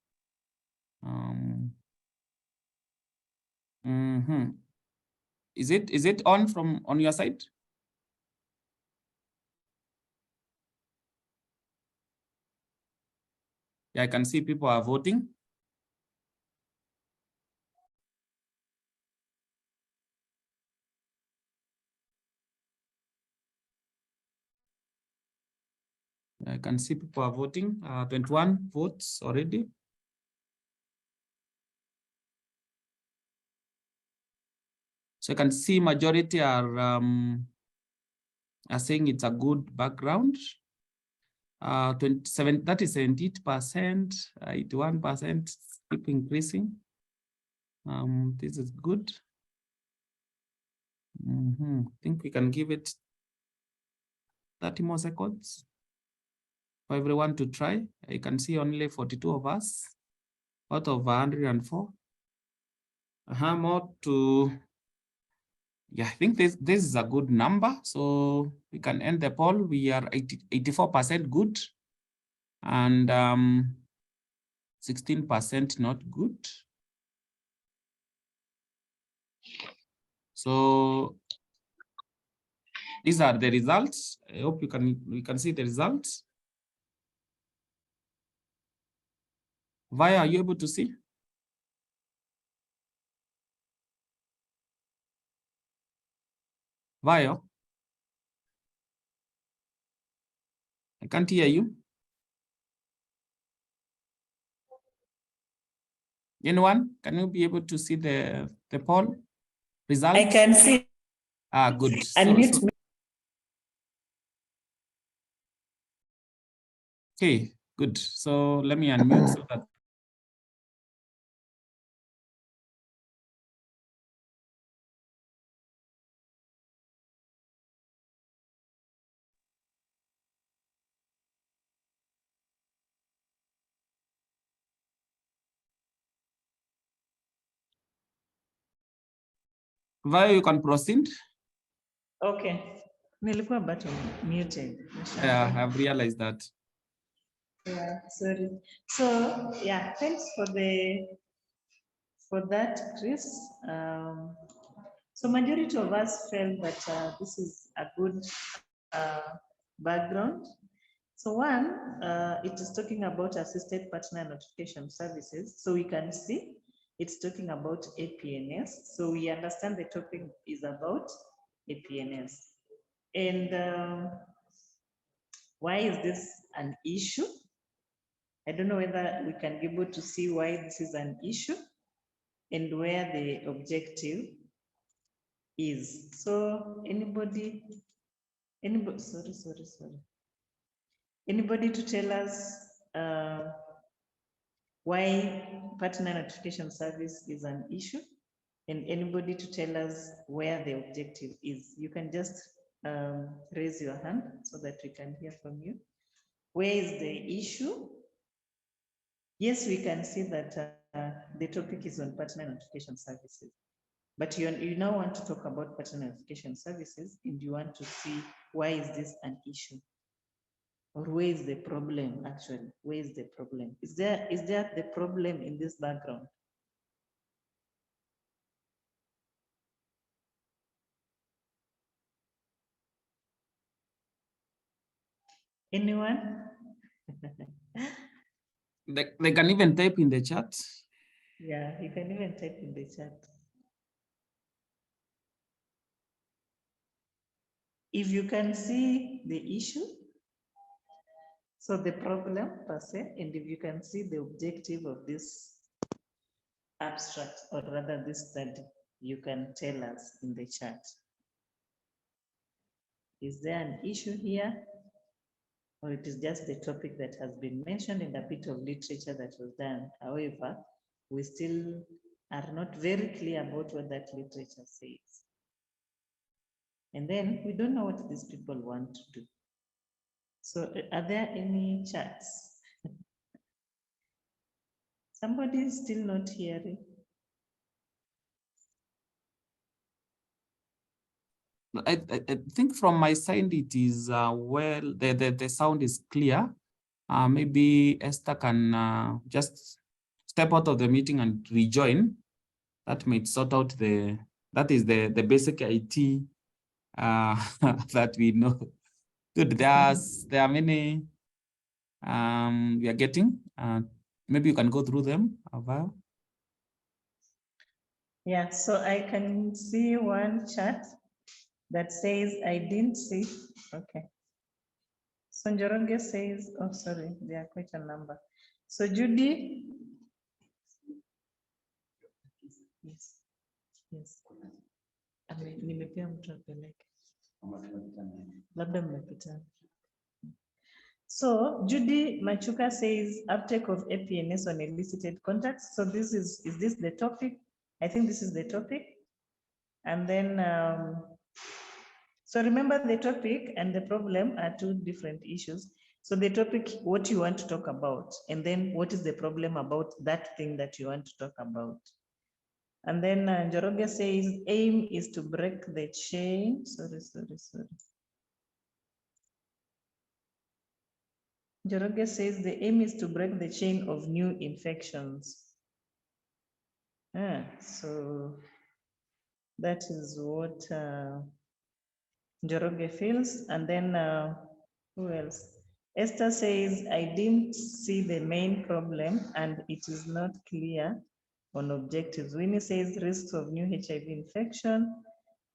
Is it on on your side? Yeah, I can see people are voting. I can see people are voting. 21 votes already. So I can see majority are saying it's a good background. 27, that is 78%, 81%, keep increasing. This is good. I think we can give it 30 more seconds for everyone to try. I can see only 42 of us out of 104. More to, yeah, I think this is a good number. So we can end the poll. We are 84% good and 16% not good. So these are the results. I hope we can see the results. Via, are you able to see? Via, I can't hear you. Anyone? Can you be able to see the poll results? I can see. Ah, good. Unmute me. Okay, good. So let me unmute so that. Via, you can proceed. Okay. Nilikuwa button muted. Yeah, I've realized that. Yeah, sorry. So yeah, thanks for that, Chris. So majority of us felt that this is a good background. So one, it is talking about assisted partner notification services. So we can see it's talking about APNS. So we understand the topic is about APNS. And why is this an issue? I don't know whether we can be able to see why this is an issue and where the objective is. So anybody, sorry. Anybody to tell us why partner notification service is an issue? And anybody to tell us where the objective is? You can just raise your hand so that we can hear from you. Where is the issue? Yes, we can see that the topic is on partner notification services. But you now want to talk about partner notification services and you want to see why is this an issue? Or where is the problem actually? Where is the problem? Is there the problem in this background? Anyone? They can even type in the chat. Yeah, you can even type in the chat. If you can see the issue, so the problem per se, and if you can see the objective of this abstract, or rather this study, you can tell us in the chat. Is there an issue here? Or it is just the topic that has been mentioned and a bit of literature that was done. However, we still are not very clear about what that literature says. And then we don't know what these people want to do. So are there any chats? Somebody is still not hearing. I think from my side it is well, the sound is clear. Maybe Esther can just step out of the meeting and rejoin. That might sort out that is the basic IT that we know. Good. There are many we are getting. Maybe you can go through them, Ava. Yeah, so I can see one chat that says, I didn't see. Okay. So Njoronge says, oh, sorry, there are quite a number. So Judy. Yes. Nimepea mtu apeleke. Labda mmepitana. So Judy Machuka says uptake of APNS on elicited contacts. So this is this the topic? I think this is the topic. And then, so remember the topic and the problem are two different issues. So the topic, what you want to talk about, and then what is the problem about that thing that you want to talk about. And then Njoroge says, aim is to break the chain. Sorry. Njoroge says the aim is to break the chain of new infections. So That is what Njoroge feels. And then who else? Esther says, I didn't see the main problem and it is not clear on objectives. Winnie says risks of new HIV infection.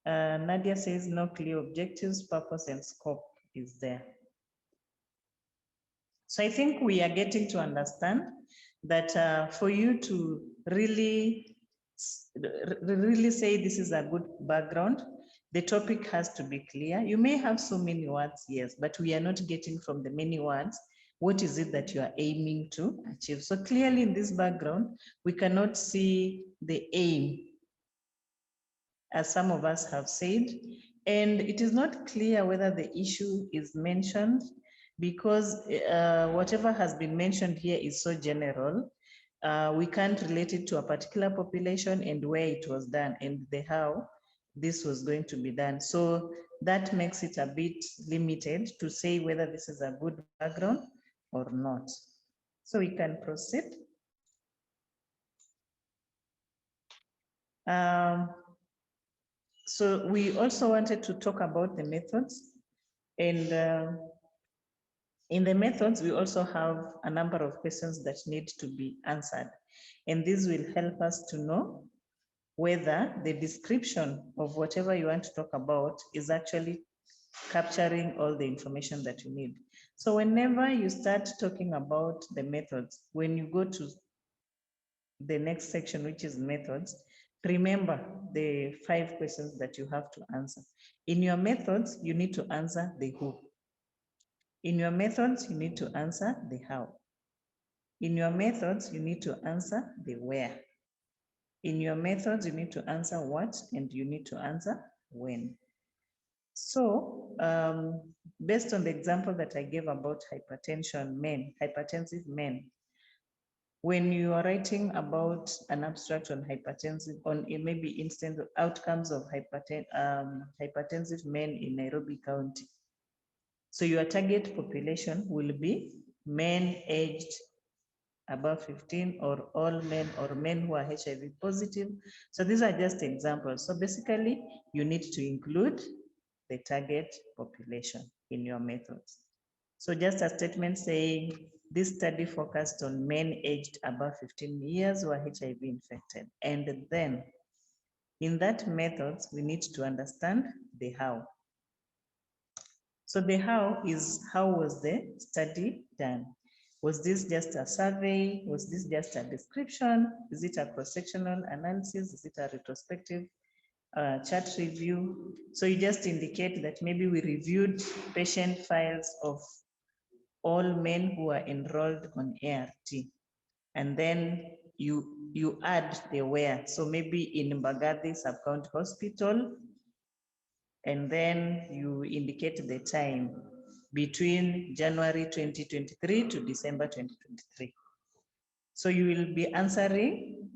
Nadia says no clear objectives, purpose and scope is there. So I think we are getting to understand that for you to really say this is a good background, the topic has to be clear. You may have so many words, yes, but we are not getting from the many words, what is it that you are aiming to achieve? So clearly in this background, we cannot see the aim, as some of us have said, and it is not clear whether the issue is mentioned because whatever has been mentioned here is so general. We can't relate it to a particular population and where it was done and the how this was going to be done. So that makes it a bit limited to say whether this is a good background or not. So we can proceed. So we also wanted to talk about the methods, and in the methods, we also have a number of questions that need to be answered. And this will help us to know whether the description of whatever you want to talk about is actually capturing all the information that you need. So whenever you start talking about the methods, when you go to the next section, which is methods, remember the 5 questions that you have to answer. In your methods, you need to answer the who. In your methods, you need to answer the how. In your methods, you need to answer the where. In your methods, you need to answer what, and you need to answer when. So, based on the example that I gave about hypertension men, hypertensive men, when you are writing about an abstract on hypertensive, on maybe instance of outcomes of hypertensive men in Nairobi County. So your target population will be men aged above 15 or all men or men who are HIV positive. So these are just examples. So basically you need to include the target population in your methods. So just a statement saying this study focused on men aged above 15 years who are HIV infected. And then in that methods, we need to understand the how. So the how is, how was the study done? Was this just a survey? Was this just a description? Is it a cross-sectional analysis? Is it a retrospective chart review? So you just indicate that maybe we reviewed patient files of all men who are enrolled on ART. And then you add the where. So maybe in Mbagathi Sub-County Hospital, and then you indicate the time between January 2023 to December 2023. So you will be answering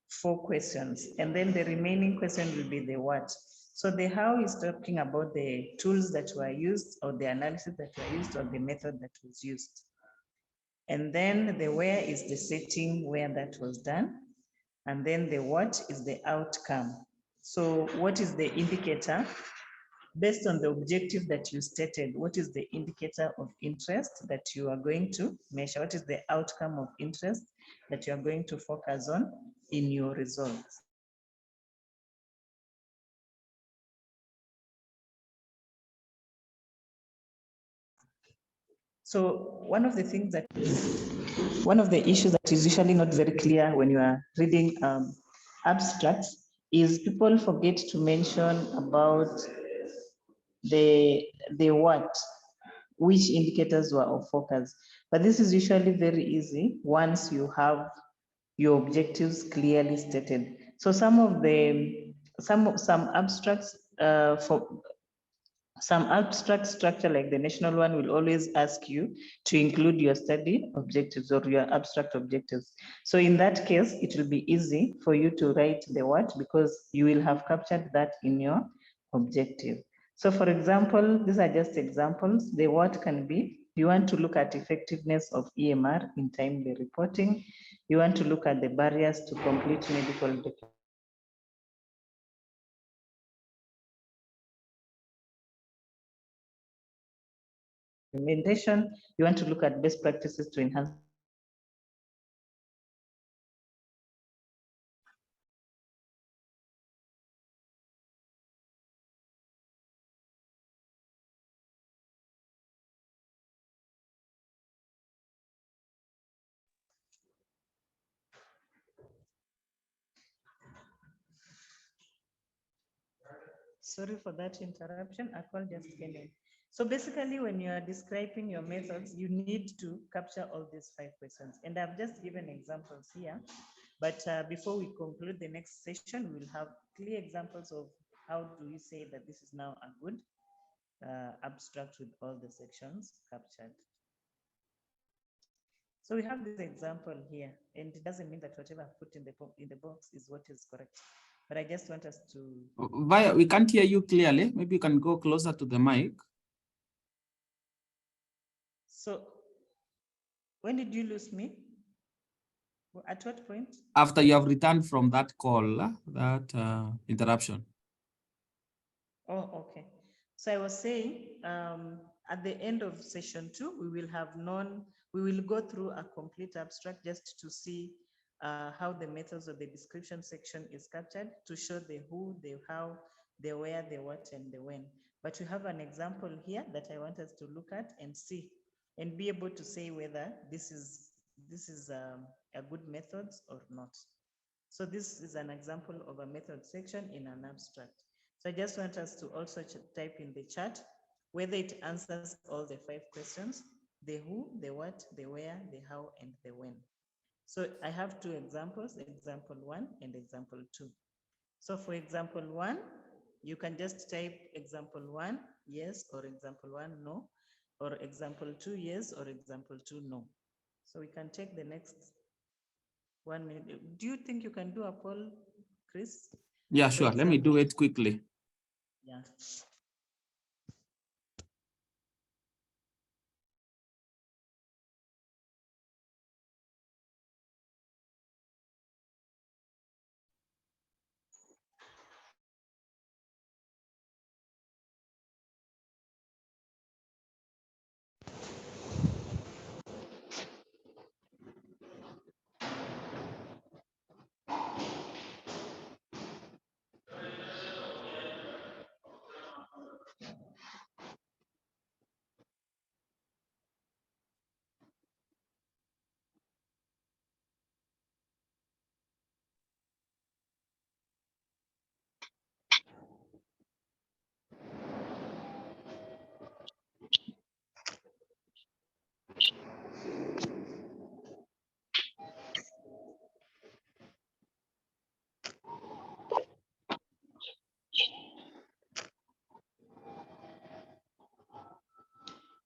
4 questions, and then the remaining question will be the what. So the how is talking about the tools that were used or the analysis that were used or the method that was used. And then the where is the setting where that was done. And then the what is the outcome. So what is the indicator? Based on the objective that you stated, what is the indicator of interest that you are going to measure? What is the outcome of interest that you are going to focus on in your results? So one of the things that one of the issues that is usually not very clear when you are reading abstracts is people forget to mention about the what, which indicators were of focus. But this is usually very easy once you have your objectives clearly stated. So some of the some abstracts for some abstract structure like the national one will always ask you to include your study objectives or your abstract objectives. So in that case, it will be easy for you to write the what because you will have captured that in your objective. So for example, these are just examples. The what can be, you want to look at effectiveness of EMR in timely reporting. You want to look at the barriers to complete medical documentation. implementation. You want to look at best practices to enhance. Sorry for that interruption. A call just came in. So basically, when you are describing your methods, you need to capture all these 5 questions. And I've just given examples here. But before we conclude the next session, we will have clear examples of how do we say that this is now a good abstract with all the sections captured. So we have this example here, and it doesn't mean that whatever I put in the box is what is correct. But I just want us to. Vaya, we can't hear you clearly. Maybe you can go closer to the mic. So when did you lose me? At what point? After you have returned from that call, that interruption. Oh, okay. So I was saying, at the end of session 2, we will go through a complete abstract just to see how the methods of the description section is captured, to show the who, the how, the where, the what, and the when. But we have an example here that I want us to look at and see, and be able to say whether this is a good method or not. So this is an example of a method section in an abstract. So I just want us to also type in the chat whether it answers all the 5 questions: the who, the what, the where, the how, and the when. So I have 2 examples, example 1 and example 2. So for example 1, you can just type example 1, yes, or example 1, no, or example 2, yes, or example 2, no. So we can take the next 1 minute. Do you think you can do a poll, Chris? Yeah, sure. Let me do it quickly. Yeah.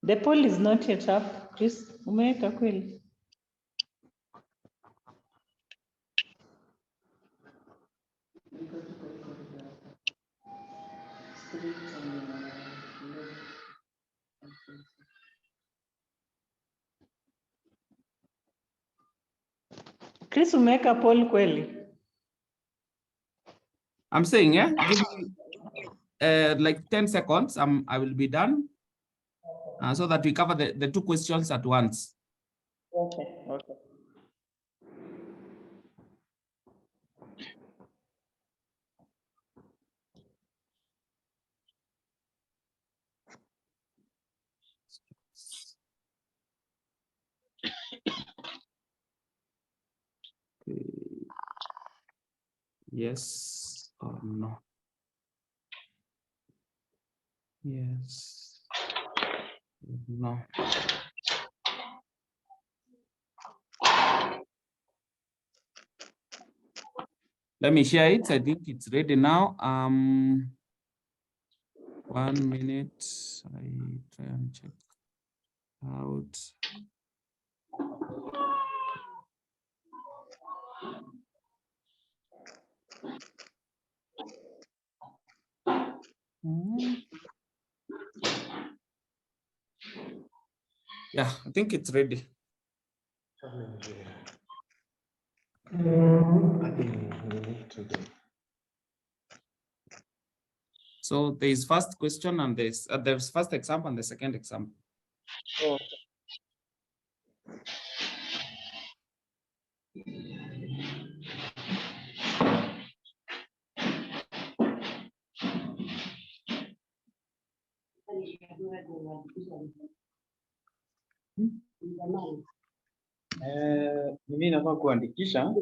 The poll is not yet up, Chris. Umeweka kweli? Chris, umeweka poll kweli? I'm saying, yeah, give me like 10 seconds. I will be done so that we cover the 2 questions at once. Okay, okay. Yes or no? Yes. No. Let me share it. I think it's ready now. 1 minute. I try and check out. Yeah, I think it's ready. So there is first question and there's first example and the second example. Mimi nafaa kuandikisha,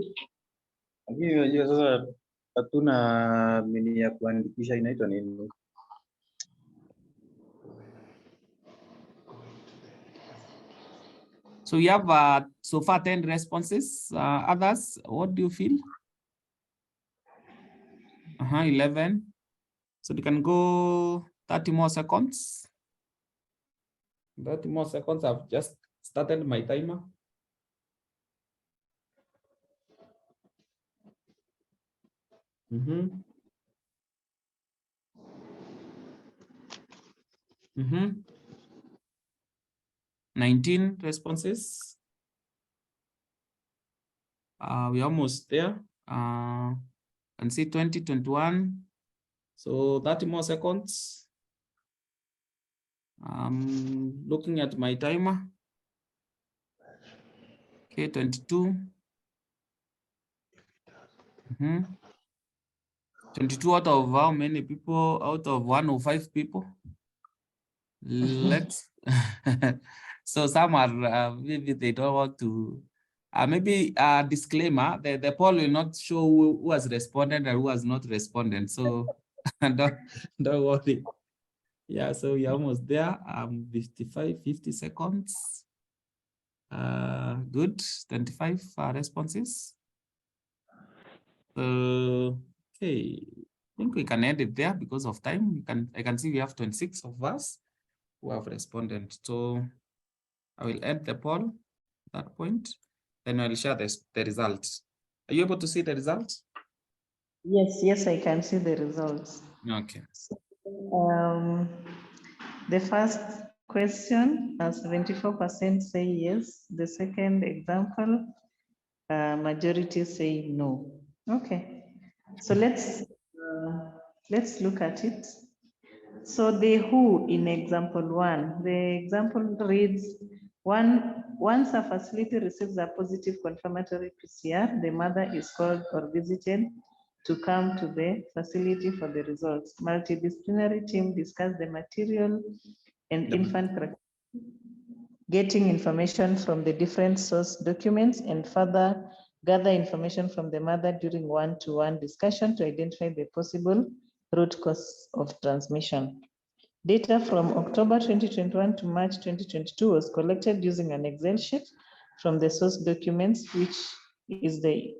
lakini unajua sasa hatuna nini ya kuandikisha, inaitwa nini? So you have so far 10 responses. Others, what do you feel? 11. So you can go 30 more seconds. 30 more seconds. I've just started my timer. Mm-hmm. Mm-hmm. 19 responses. We're almost there. And see 20, 21. So 30 more seconds. I'm looking at my timer. Okay, 22. 22 out of how many people? Out of 105 people? Let's so some are maybe they don't want to maybe a disclaimer, the poll will not show who has responded and who has not responded, so don't worry. Yeah, so you're almost there. 50 seconds. Good. 25 responses. Okay, I think we can end it there because of time. I can see we have 26 of us who have responded. So I will end the poll at that point. Then I'll share the results. Are you able to see the results? Yes, I can see the results. Okay. The first question, 74% say yes. The second example, majority say no. Okay, so let's look at it. So the who in example one, the example reads, once a facility receives a positive confirmatory PCR, the mother is called or visited to come to the facility for the results. Multidisciplinary team discuss the material and infant getting information from the different source documents and further gather information from the mother during one-to-one discussion to identify the possible root cause of transmission. Data from October 2021 to March 2022 was collected using an Excel sheet from the source documents, which is the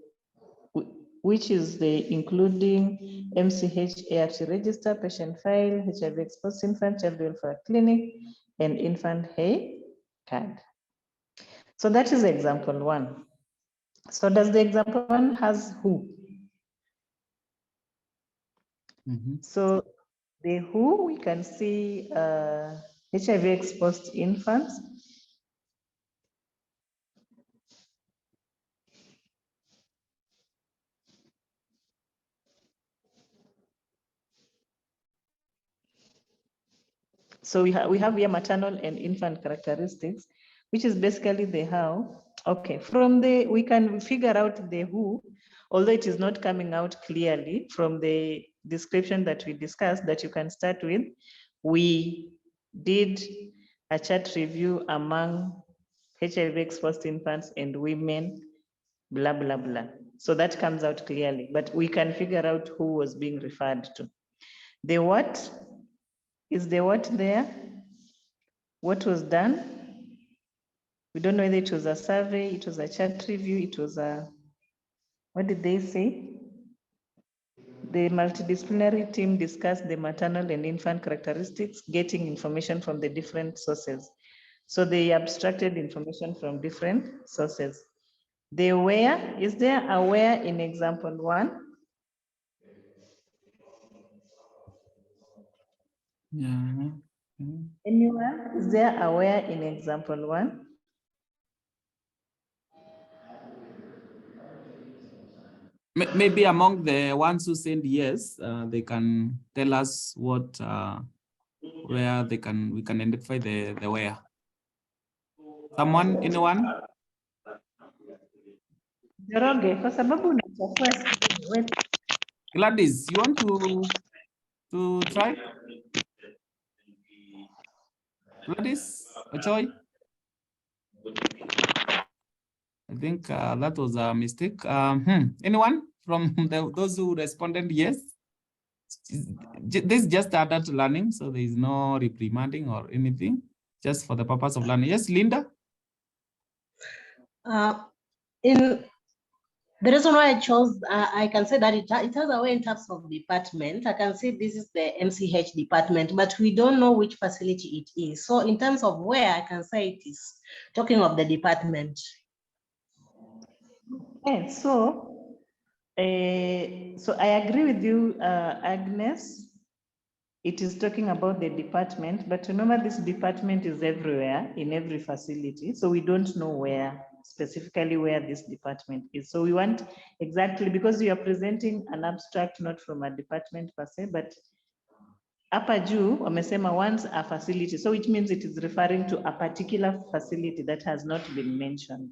including MCH ART register, patient file, HIV exposed infant, child welfare clinic, and infant hay card. So that is example one. So does the example one has who? So the who, we can see HIV exposed infants. So we have here maternal and infant characteristics, which is basically the how. Okay, from the, we can figure out the who, although it is not coming out clearly from the description that we discussed, that you can start with. We did a chat review among HIV exposed infants and women, blah, blah, blah. So that comes out clearly, but we can figure out who was being referred to. The what, is the what there? What was done? We don't know whether it was a survey, it was a chat review, it was a, what did they say? The multidisciplinary team discussed the maternal and infant characteristics, getting information from the different sources. So they abstracted information from different sources. The where, is there a where in example one? Yeah. Anyone? Is there a where in example one? Maybe among the ones who said yes, they can tell us what where we can identify the where. Someone, anyone? Njoroge, kwa sababu unachafua screen, wait. Gladys, you want to try? Gladys, Ochoy? I think that was a mistake. Anyone from those who responded yes? This is just adult learning, so there is no reprimanding or anything, just for the purpose of learning. Yes, Linda? In the reason why I chose, I can say that it has a way in terms of department. I can say this is the MCH department, but we don't know which facility it is. So in terms of where, I can say it is talking of the department. Okay, so I agree with you, Agnes. It is talking about the department, but remember this department is everywhere in every facility. So we don't know where, specifically where this department is. So we want exactly, because you are presenting an abstract, not from a department per se, but hapa juu wamesema once a facility. So which means it is referring to a particular facility that has not been mentioned.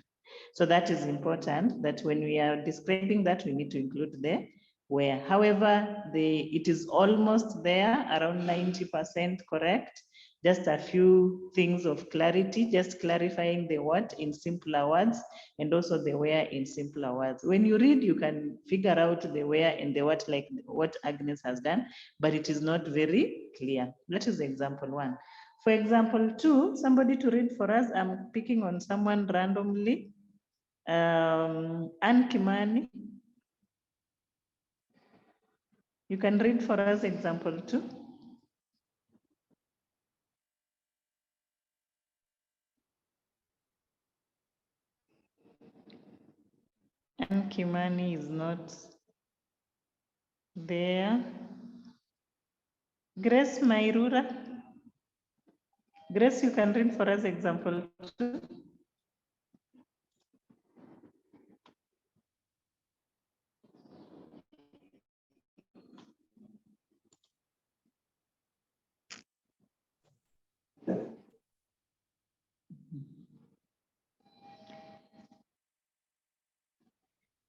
So that is important, that when we are describing that, we need to include the where. However, it is almost there, around 90% correct. Just a few things of clarity, just clarifying the what in simpler words, and also the where in simpler words. When you read, you can figure out the where and the what, like what Agnes has done, but it is not very clear. That is example one. For example two, somebody to read for us, I'm picking on someone randomly. Anne Kimani. You can read for us example two. Anne Kimani is not there. Grace Mairura. Grace, you can read for us example two.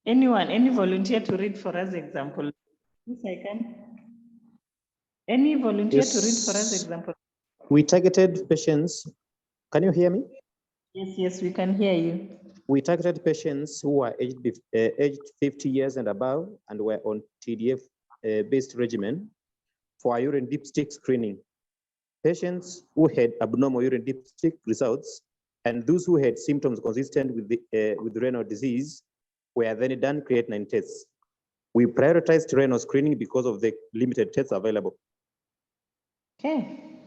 Anyone, any volunteer to read for us example? Yes, I can. Any volunteer to read for us example? We targeted patients. Can you hear me? Yes, we can hear you. We targeted patients who were aged 50 years and above and were on TDF-based regimen for urine dipstick screening. Patients who had abnormal urine dipstick results and those who had symptoms consistent with renal disease were then done creatinine tests. We prioritized renal screening because of the limited tests available. Okay.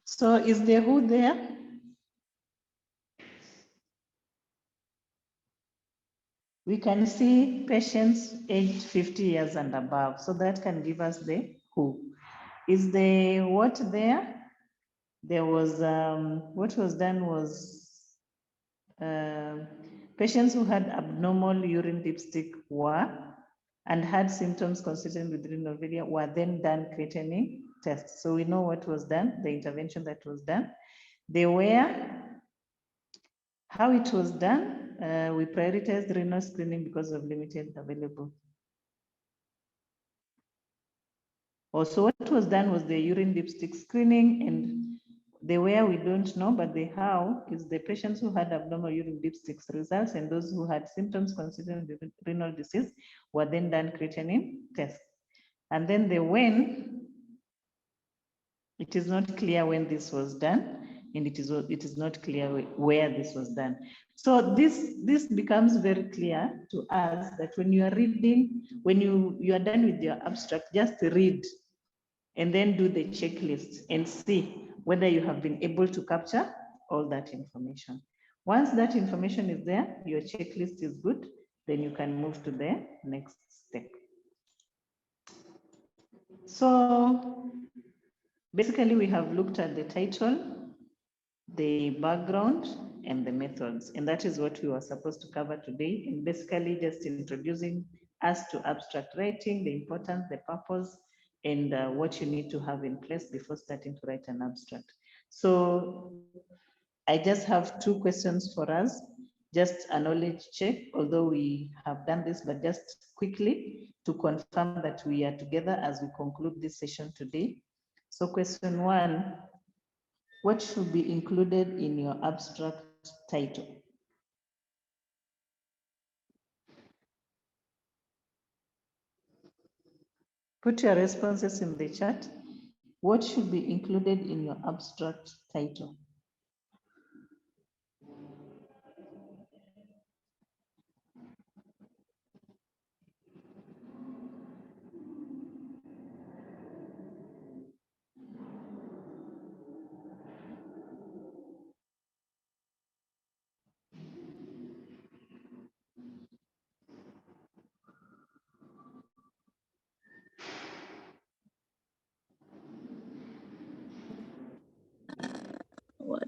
So is the who there? We can see patients aged 50 years and above. So that can give us the who. Is the what there? There was, what was done was patients who had abnormal urine dipstick were and had symptoms consistent with renal failure were then done creatinine tests. So we know what was done, the intervention that was done. They were, how it was done, we prioritized renal screening because of limited available. Also, what was done was the urine dipstick screening, and the where we don't know, but the how is the patients who had abnormal urine dipsticks results and those who had symptoms consistent with renal disease were then done creatinine tests. And then the when, it is not clear when this was done, and it is not clear where this was done. So this becomes very clear to us that when you are reading, when you are done with your abstract, just read and then do the checklist and see whether you have been able to capture all that information. Once that information is there, your checklist is good, then you can move to the next step. So basically we have looked at the title, the background, and the methods, and that is what we were supposed to cover today, and basically just introducing us to abstract writing, the importance, the purpose, and what you need to have in place before starting to write an abstract. So I just have 2 questions for us, just a knowledge check, although we have done this, but just quickly to confirm that we are together as we conclude this session today. So question 1, what should be included in your abstract title? Put your responses in the chat. What should be included in your abstract title? What?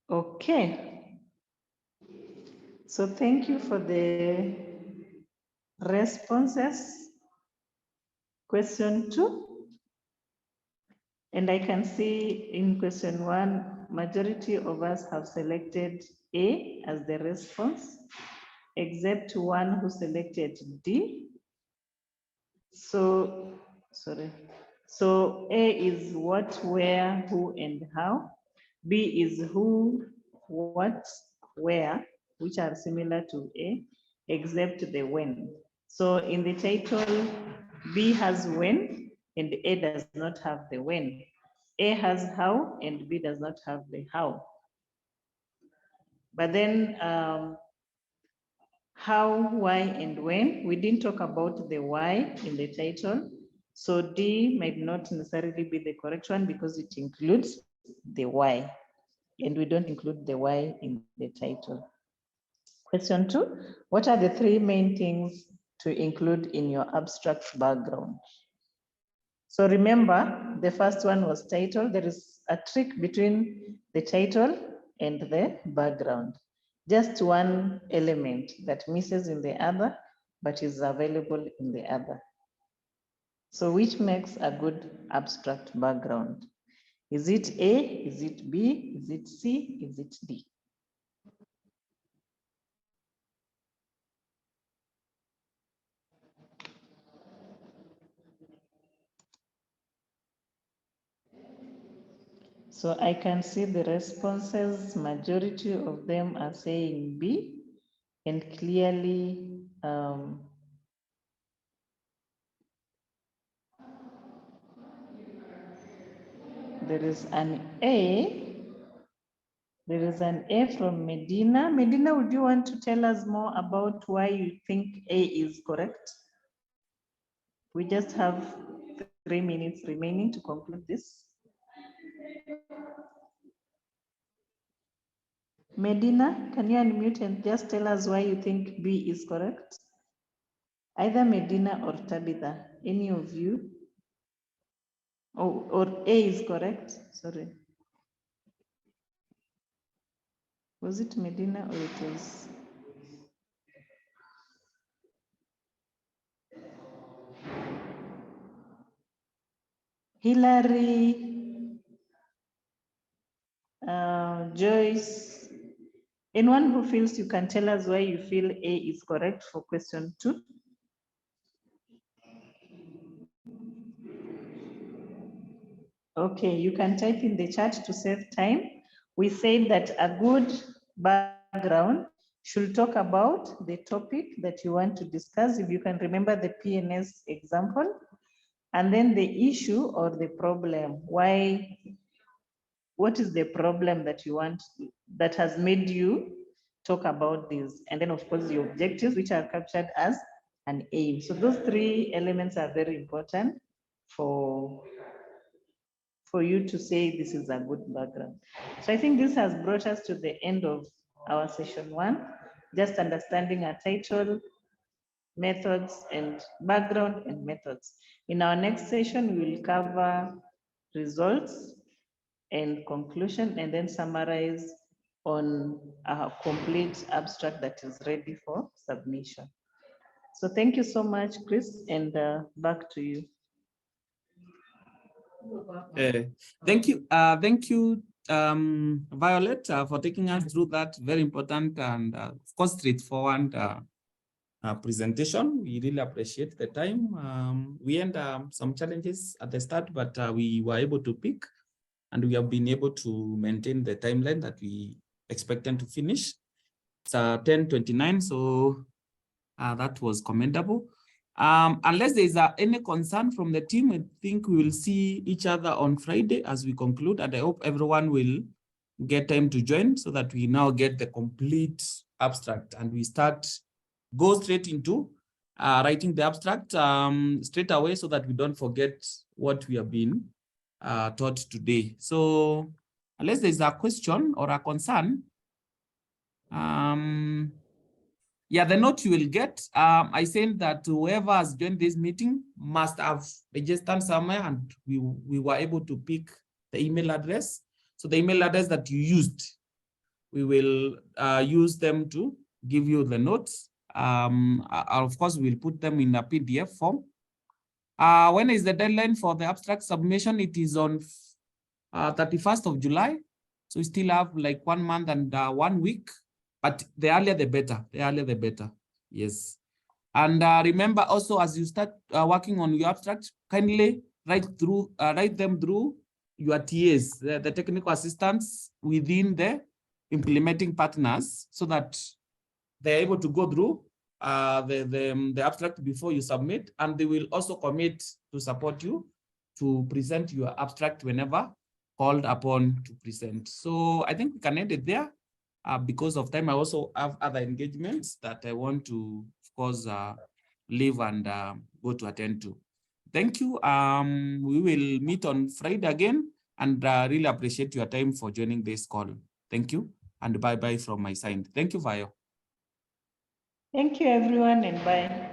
Okay. So thank you for the responses. Question 2. And I can see in question 1, majority of us have selected A as the response, except one who selected D. So, sorry. So A is what, where, who, and how. B is who, what, where, which are similar to A, except the when. So in the title, B has when, and A does not have the when. A has how, and B does not have the how. But then how, why, and when, we didn't talk about the why in the title. So D might not necessarily be the correct one because it includes the why, and we don't include the why in the title. Question 2, what are the 3 main things to include in your abstract background? So remember, the first one was title. There is a trick between the title and the background. Just one element that misses in the other, but is available in the other. So which makes a good abstract background? Is it A? Is it B? Is it C? Is it D? So I can see the responses, majority of them are saying B, and clearly there is an A. There is an A from Medina. Medina, would you want to tell us more about why you think A is correct? We just have 3 minutes remaining to conclude this. Medina, can you unmute and just tell us why you think B is correct? Either Medina or Tabitha, any of you? Oh, or A is correct, sorry. Was it Medina or it was? Hillary, Joyce, anyone who feels you can tell us why you feel A is correct for question 2? Okay, you can type in the chat to save time. We said that a good background should talk about the topic that you want to discuss. If you can remember the PNS example, and then the issue or the problem. Why? What is the problem that you want, that has made you talk about this? And then of course the objectives, which are captured as an aim. So those 3 elements are very important for you to say this is a good background. So I think this has brought us to the end of our session 1, just understanding our title, methods, and background and methods. In our next session, we will cover results and conclusion, and then summarize on a complete abstract that is ready for submission. So thank you so much, Chris, and back to you. Thank you, Violet, for taking us through that very important and of course straightforward presentation. We really appreciate the time. We had some challenges at the start, but we were able to pick, and we have been able to maintain the timeline that we expected to finish. It's 10:29, so that was commendable. Unless there is any concern from the team, I think we will see each other on Friday as we conclude, and I hope everyone will get time to join so that we now get the complete abstract and we go straight into writing the abstract straight away so that we don't forget what we have been taught today. So unless there's a question or a concern, yeah, the note you will get, I said that whoever has joined this meeting must have registered somewhere, and we were able to pick the email address. So the email address that you used, we will use them to give you the notes. Of course, we'll put them in a PDF form. When is the deadline for the abstract submission? It is on 31st of July. So we still have like 1 month and 1 week. But the earlier the better, the earlier the better, yes. And remember also, as you start working on your abstract, kindly write them through your TAs, the technical assistants within the implementing partners, so that they're able to go through the abstract before you submit, and they will also commit to support you to present your abstract whenever called upon to present. So I think we can end it there. Because of time, I also have other engagements that I want to, of course, leave and go to attend to. Thank you. We will meet on Friday again, and really appreciate your time for joining this call. Thank you, and bye-bye from my side. Thank you, Vayo. Thank you, everyone, and bye.